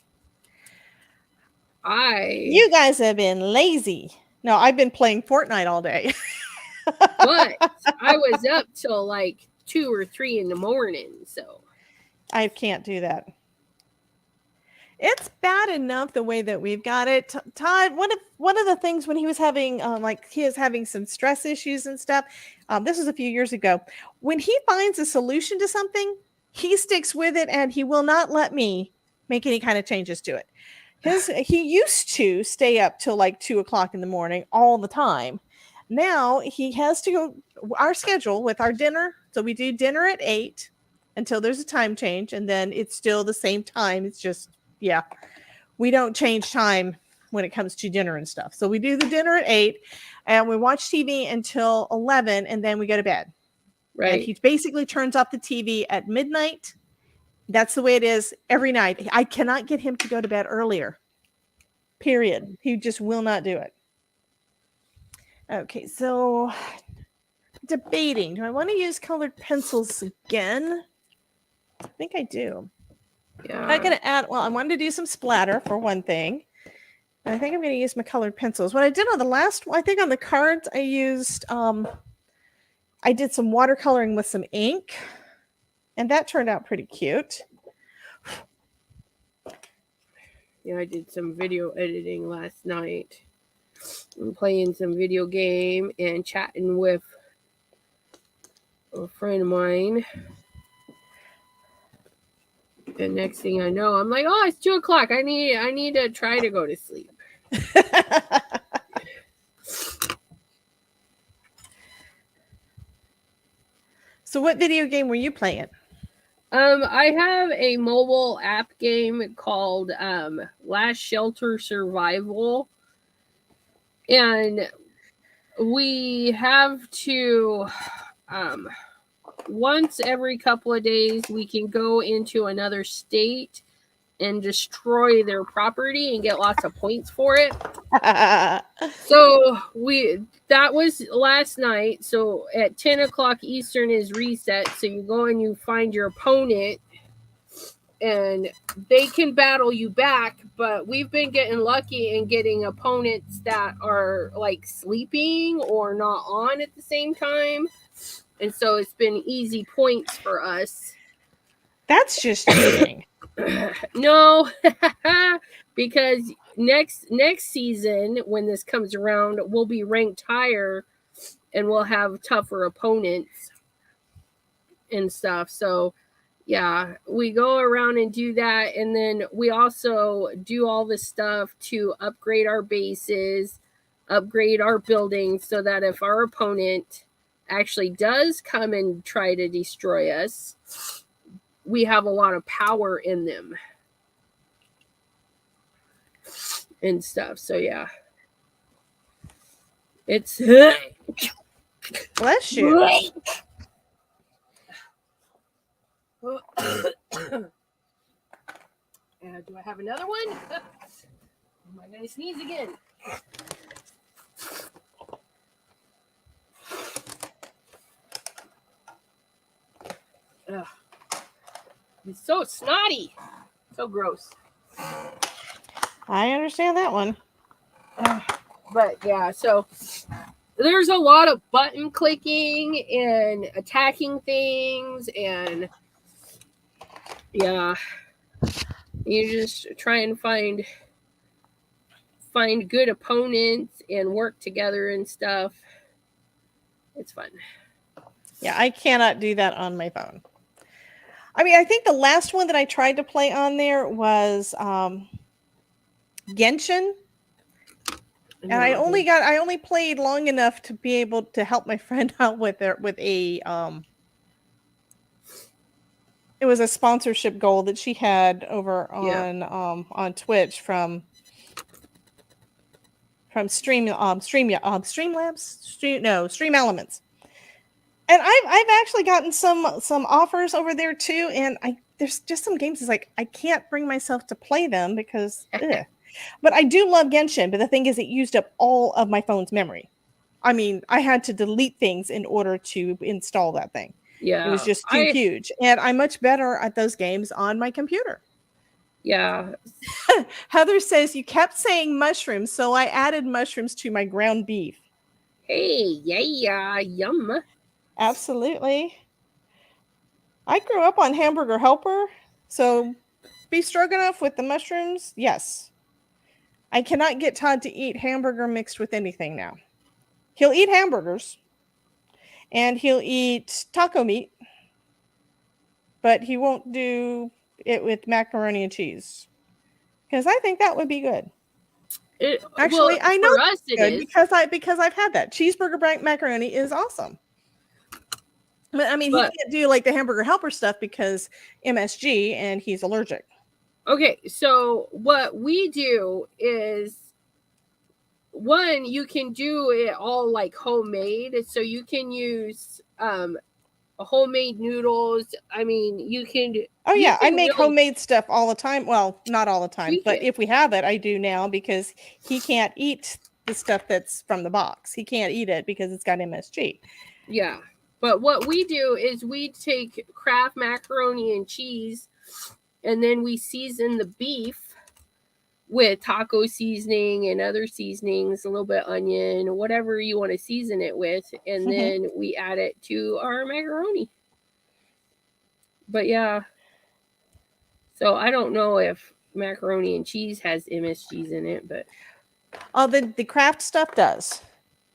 You guys have been lazy. No, I've been playing Fortnite all day. But I was up till like 2 or 3 in the morning, so I can't do that. It's bad enough the way that we've got it. Todd, one of the things when he was having he is having some stress issues and stuff. This was a few years ago. When he finds a solution to something, he sticks with it and he will not let me make any kind of changes to it. He used to stay up till like 2 o'clock in the morning all the time. Now he has to go our schedule with our dinner. So we do dinner at 8 until there's a time change, and then it's still the same time. It's just we don't change time when it comes to dinner and stuff. So we do the dinner at 8 and we watch TV until 11 and then we go to bed. Right. And he basically turns off the TV at midnight. That's the way it is every night. I cannot get him to go to bed earlier. Period. He just will not do it. Okay, so debating. Do I want to use colored pencils again? I think I do. Yeah. I'm going to add, I wanted to do some splatter for one thing. And I think I'm going to use my colored pencils. What I did on the last one, I think on the cards, I used, I did some watercoloring with some ink. And that turned out pretty cute. Yeah, I did some video editing last night. I'm playing some video game and chatting with a friend of mine. And next thing I know, I'm like, oh, it's 2:00. I need to try to go to sleep. So what video game were you playing? I have a mobile app game called Last Shelter Survival. And we have to once every couple of days we can go into another state and destroy their property and get lots of points for it. So that was last night. So at 10:00 Eastern is reset. So you go and you find your opponent and they can battle you back, but we've been getting lucky and getting opponents that are like sleeping or not on at the same time. And so it's been easy points for us. That's just cheating. No, because next season when this comes around, we'll be ranked higher and we'll have tougher opponents and stuff. So yeah, we go around and do that, and then we also do all this stuff to upgrade our bases, upgrade our buildings, so that if our opponent actually does come and try to destroy us, we have a lot of power in them and stuff. So yeah, it's bless you. Do I have another one? Am I going to sneeze again? Ugh. It's so snotty. So gross. I understand that one. But yeah, so there's a lot of button clicking and attacking things, and yeah, you just try and find good opponents and work together and stuff. It's fun. Yeah, I cannot do that on my phone. I mean, I think the last one that I tried to play on there was Genshin. And I only played long enough to be able to help my friend out with a it was a sponsorship goal that she had over on Twitch from Stream Elements. And I've actually gotten some offers over there too, and there's just some games it's like I can't bring myself to play them because but I do love Genshin, but the thing is it used up all of my phone's memory. I mean, I had to delete things in order to install that thing. Yeah. It was just too huge. And I'm much better at those games on my computer. Yeah. Heather says you kept saying mushrooms, so I added mushrooms to my ground beef. Hey, yeah, yum. Absolutely. I grew up on Hamburger Helper, so beef stroganoff with the mushrooms, yes. I cannot get Todd to eat hamburger mixed with anything now. He'll eat hamburgers, and he'll eat taco meat, but he won't do it with macaroni and cheese, because I think that would be good. Actually, I know us it good is. because I've had that. Cheeseburger macaroni is awesome. But I mean, he can't do like the Hamburger Helper stuff because MSG and he's allergic. Okay, so what we do is, one, you can do it all like homemade. So you can use homemade noodles. I mean, you can. Oh yeah, I make homemade stuff all the time. Well, not all the time, but if we have it, I do now because he can't eat the stuff that's from the box. He can't eat it because it's got MSG. Yeah. But what we do is we take Kraft macaroni and cheese, and then we season the beef with taco seasoning and other seasonings, a little bit onion, whatever you want to season it with, and then we add it to our macaroni. But yeah. So I don't know if macaroni and cheese has MSGs in it, but the craft stuff does.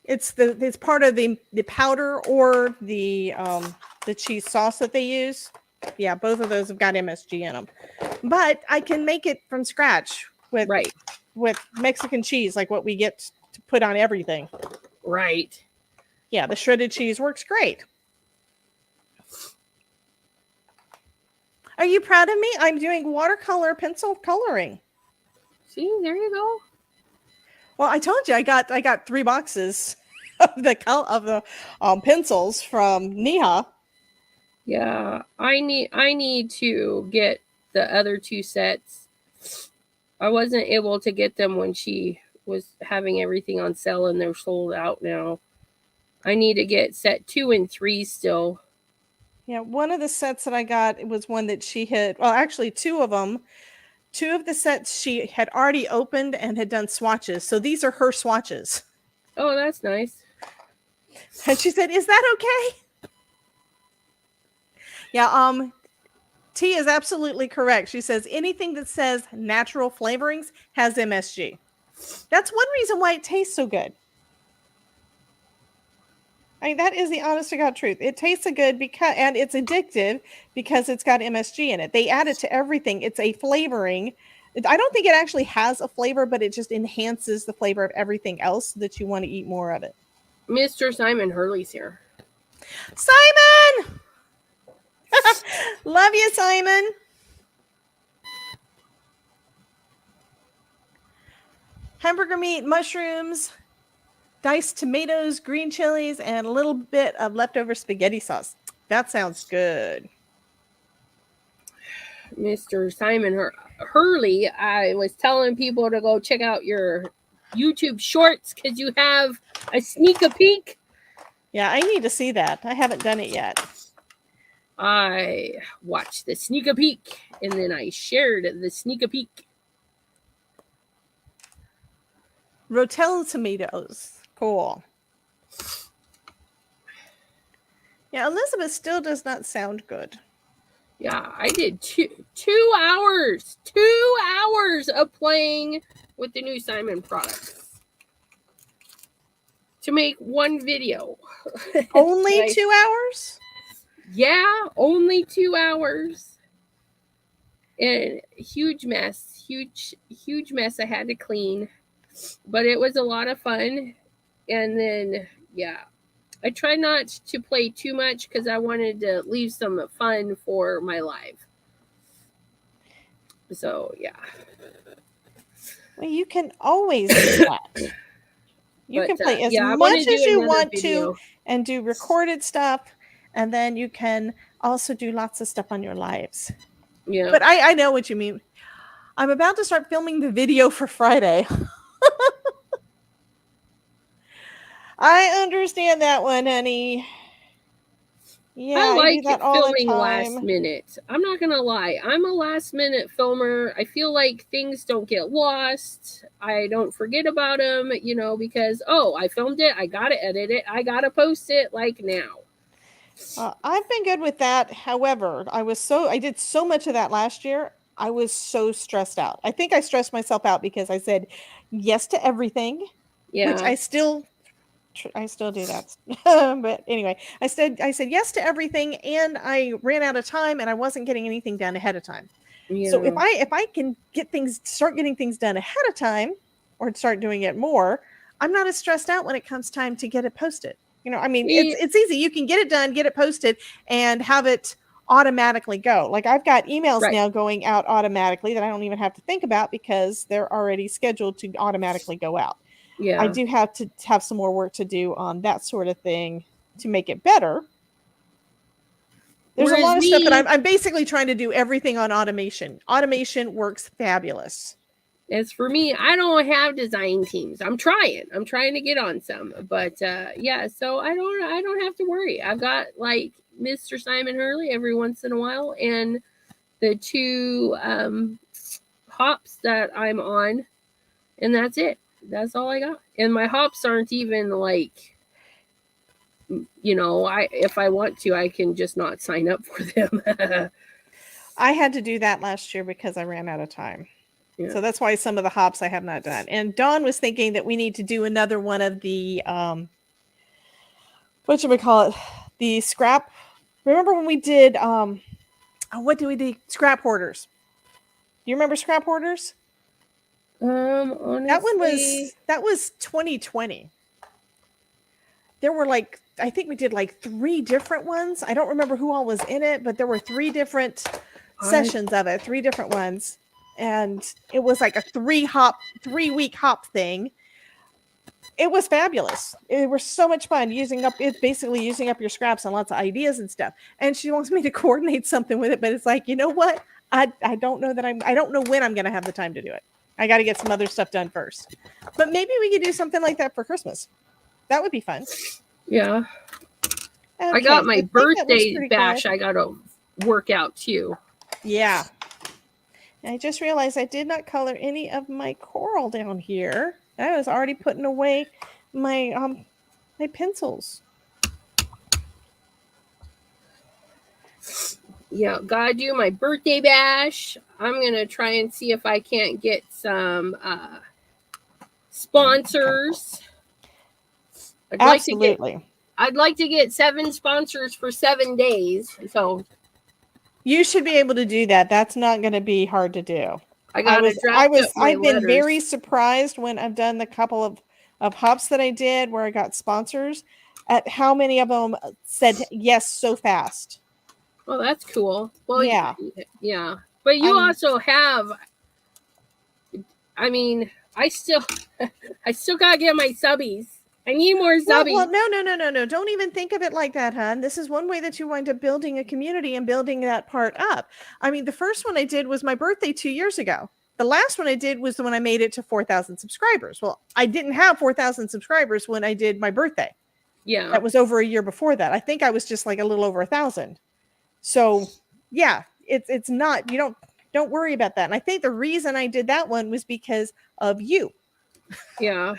It's part of the powder or the cheese sauce that they use. Yeah, both of those have got MSG in them. But I can make it from scratch with Mexican cheese, like what we get to put on everything. Right. Yeah, the shredded cheese works great. Are you proud of me? I'm doing watercolor pencil coloring. See, there you go. Well, I told you I got 3 boxes of the pencils from Neha. Yeah, I need to get the other 2 sets. I wasn't able to get them when she was having everything on sale, and they're sold out now. I need to get set 2 and 3 still. Yeah, one of the sets that I got was one that she had, well, actually 2 of them. 2 of the sets she had already opened and had done swatches. So these are her swatches. Oh, that's nice. And she said, "Is that okay?" Yeah, T is absolutely correct. She says anything that says natural flavorings has MSG. That's one reason why it tastes so good. I mean, that is the honest to God truth. It tastes so good and it's addictive because it's got MSG in it. They add it to everything. It's a flavoring. I don't think it actually has a flavor, but it just enhances the flavor of everything else so that you want to eat more of it. Mr. Simon Hurley's here. Simon! Love you, Simon. Hamburger meat, mushrooms, diced tomatoes, green chilies, and a little bit of leftover spaghetti sauce. That sounds good. Mr. Simon Hurley, I was telling people to go check out your YouTube shorts because you have a sneak a peek. Yeah, I need to see that. I haven't done it yet. I watched the sneak a peek and then I shared the sneak a peek. Rotel tomatoes. Cool. Yeah, Elizabeth still does not sound good. Yeah, I did 2 hours. 2 hours of playing with the new Simon products to make one video. Only 2 hours? Yeah, only 2 hours. And huge mess I had to clean, but it was a lot of fun. And then yeah, I tried not to play too much because I wanted to leave some fun for my live. So yeah. Well, you can always do that. You can play as much as you want to and do recorded stuff, and then you can also do lots of stuff on your lives. Yeah. But I know what you mean. I'm about to start filming the video for Friday. I understand that one, honey. Yeah, I like do that all filming the time. last minute. I'm not gonna lie. I'm a last minute filmer. I feel like things don't get lost. I don't forget about them, because I filmed it. I gotta edit it. I gotta post it like now. I've been good with that. However, I did so much of that last year. I was so stressed out. I think I stressed myself out because I said yes to everything, which I still do that. But anyway, I said yes to everything, and I ran out of time, and I wasn't getting anything done ahead of time. Yeah. So if I can start getting things done ahead of time, or start doing it more, I'm not as stressed out when it comes time to get it posted. It's easy. You can get it done, get it posted, and have it automatically go. Like I've got emails now going out automatically that I don't even have to think about because they're already scheduled to automatically go out. Yeah. I do have to have some more work to do on that sort of thing to make it better. There's a lot of stuff, but I'm basically trying to do everything on automation. Automation works fabulous. As for me, I don't have design teams. I'm trying to get on some, but yeah, so I don't have to worry. I've got like Mr. Simon Hurley every once in a while, and the 2 hops that I'm on, and that's it. That's all I got. And my hops aren't even like, if I want to, I can just not sign up for them. I had to do that last year because I ran out of time. Yeah. So that's why some of the hops I have not done. And Dawn was thinking that we need to do another one of the, what should we call it? The scrap. Remember when we did, what do we do? Scrap hoarders. Do you remember scrap hoarders? Honestly, that was 2020. There were like, I think we did like 3 different ones. I don't remember who all was in it, but there were 3 different sessions of it, 3 different ones. And it was like a 3-week hop thing. It was fabulous. It was so much fun basically using up your scraps and lots of ideas and stuff. And she wants me to coordinate something with it, but it's like, you know what? I don't know that I don't know when I'm going to have the time to do it. I got to get some other stuff done first. But maybe we could do something like that for Christmas. That would be fun. Yeah. Okay, I got my birthday bash. Good. I got to work out too. Yeah. I just realized I did not color any of my coral down here. I was already putting away my my pencils. Yeah, gotta do my birthday bash. I'm gonna try and see if I can't get some sponsors. Absolutely. I'd like to get 7 sponsors for 7 days. So you should be able to do that. That's not going to be hard to do. I've been very surprised when I've done the couple of hops that I did where I got sponsors at how many of them said yes so fast. Well, that's cool. Well, yeah. But you also have, I mean, I still gotta get my subbies. I need more subbies. Well, no. Don't even think of it like that, hon. This is one way that you wind up building a community and building that part up. I mean, the first one I did was my birthday 2 years ago. The last one I did was when I made it to 4,000 subscribers. Well, I didn't have 4,000 subscribers when I did my birthday. Yeah. That was over a year before that. I think I was just like a little over 1,000. So yeah, it's not, you don't worry about that. And I think the reason I did that one was because of you. Yeah.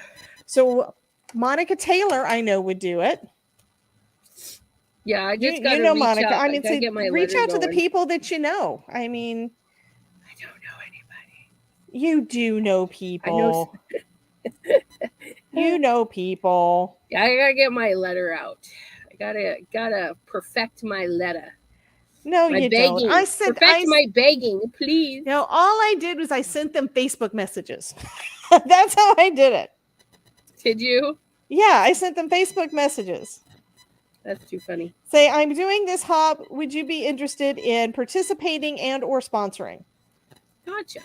So Monica Taylor, I know, would do it. Yeah, I just got to reach Monica. out. I mean, reach out to the people that you know. I mean, I don't know anybody. You do know people. You know people. Yeah, I gotta get my letter out. I gotta perfect my letter. No, you don't. Perfect my begging, please. No, all I did was I sent them Facebook messages. That's how I did it. Did you? Yeah, I sent them Facebook messages. That's too funny. Say, I'm doing this hop. Would you be interested in participating and or sponsoring? Gotcha.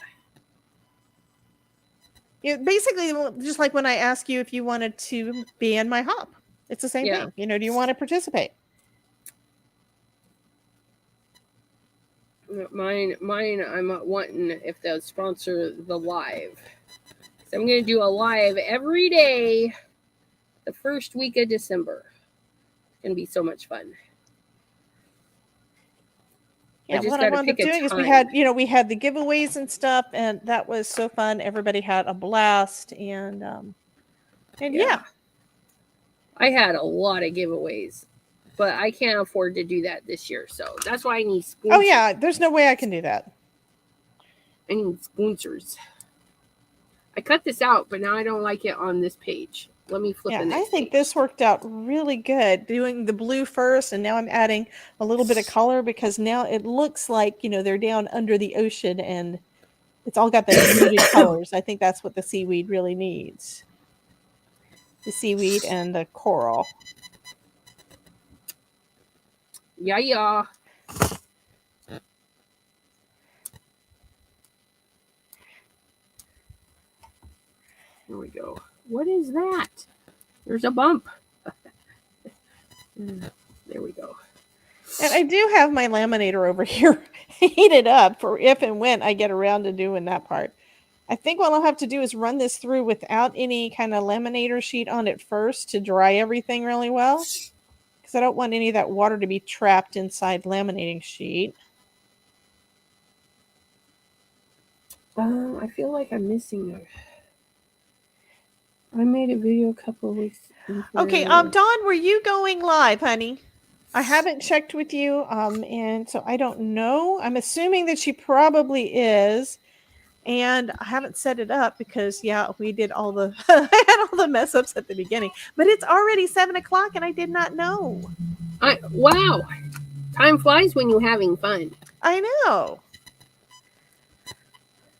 Basically, just like when I ask you if you wanted to be in my hop. It's the same thing. Do you want to participate? Mine. I'm wanting if they'll sponsor the live. So I'm going to do a live every day the first week of December. It's going to be so much fun. Yeah, what I wound up doing is we had the giveaways and stuff, and that was so fun. Everybody had a blast, and yeah. I had a lot of giveaways, but I can't afford to do that this year, so that's why I need sponsors. Oh yeah, there's no way I can do that. I need sponsors. I cut this out, but now I don't like it on this page. Let me flip it. I think this worked out really good, doing the blue first, and now I'm adding a little bit of color because now it looks like, they're down under the ocean and it's all got the muted colors. I think that's what the seaweed really needs. The seaweed and the coral. Yeah. Here we go. What is that? There's a bump. There we go. And I do have my laminator over here heated up for if and when I get around to doing that part. I think what I'll have to do is run this through without any kind of laminator sheet on it first to dry everything really well. Because I don't want any of that water to be trapped inside laminating sheet. I feel like I'm missing it. I made a video a couple of weeks. Okay, Dawn, were you going live, honey? I haven't checked with you, and so I don't know. I'm assuming that she probably is, and I haven't set it up because, yeah, we did all the I had all the mess ups at the beginning. But it's already 7:00, and I did not know. Wow, time flies when you're having fun. I know.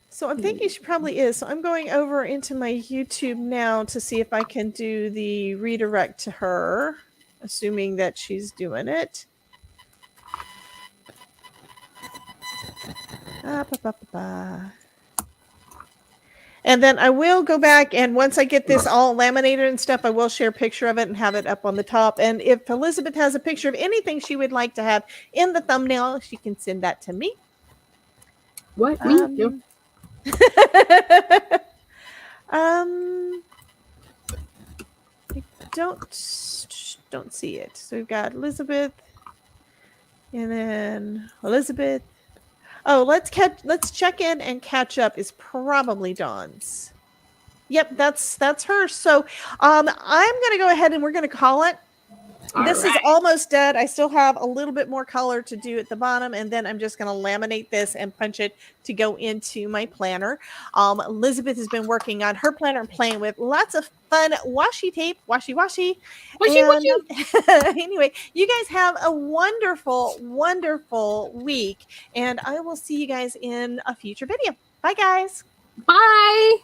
So I'm thinking she probably is. So I'm going over into my YouTube now to see if I can do the redirect to her, assuming that she's doing it. And then I will go back, and once I get this all laminated and stuff, I will share a picture of it and have it up on the top. And if Elizabeth has a picture of anything she would like to have in the thumbnail, she can send that to me. What? Me? I don't see it. So we've got Elizabeth, and then Elizabeth. Oh, let's check in and catch up is probably Dawn's. Yep, that's her. So I'm gonna go ahead and we're gonna call it. This is almost done. I still have a little bit more color to do at the bottom, and then I'm just going to laminate this and punch it to go into my planner. Elizabeth has been working on her planner and playing with lots of fun washi tape, washi. Anyway, you guys have a wonderful, wonderful week, and I will see you guys in a future video. Bye, guys. Bye.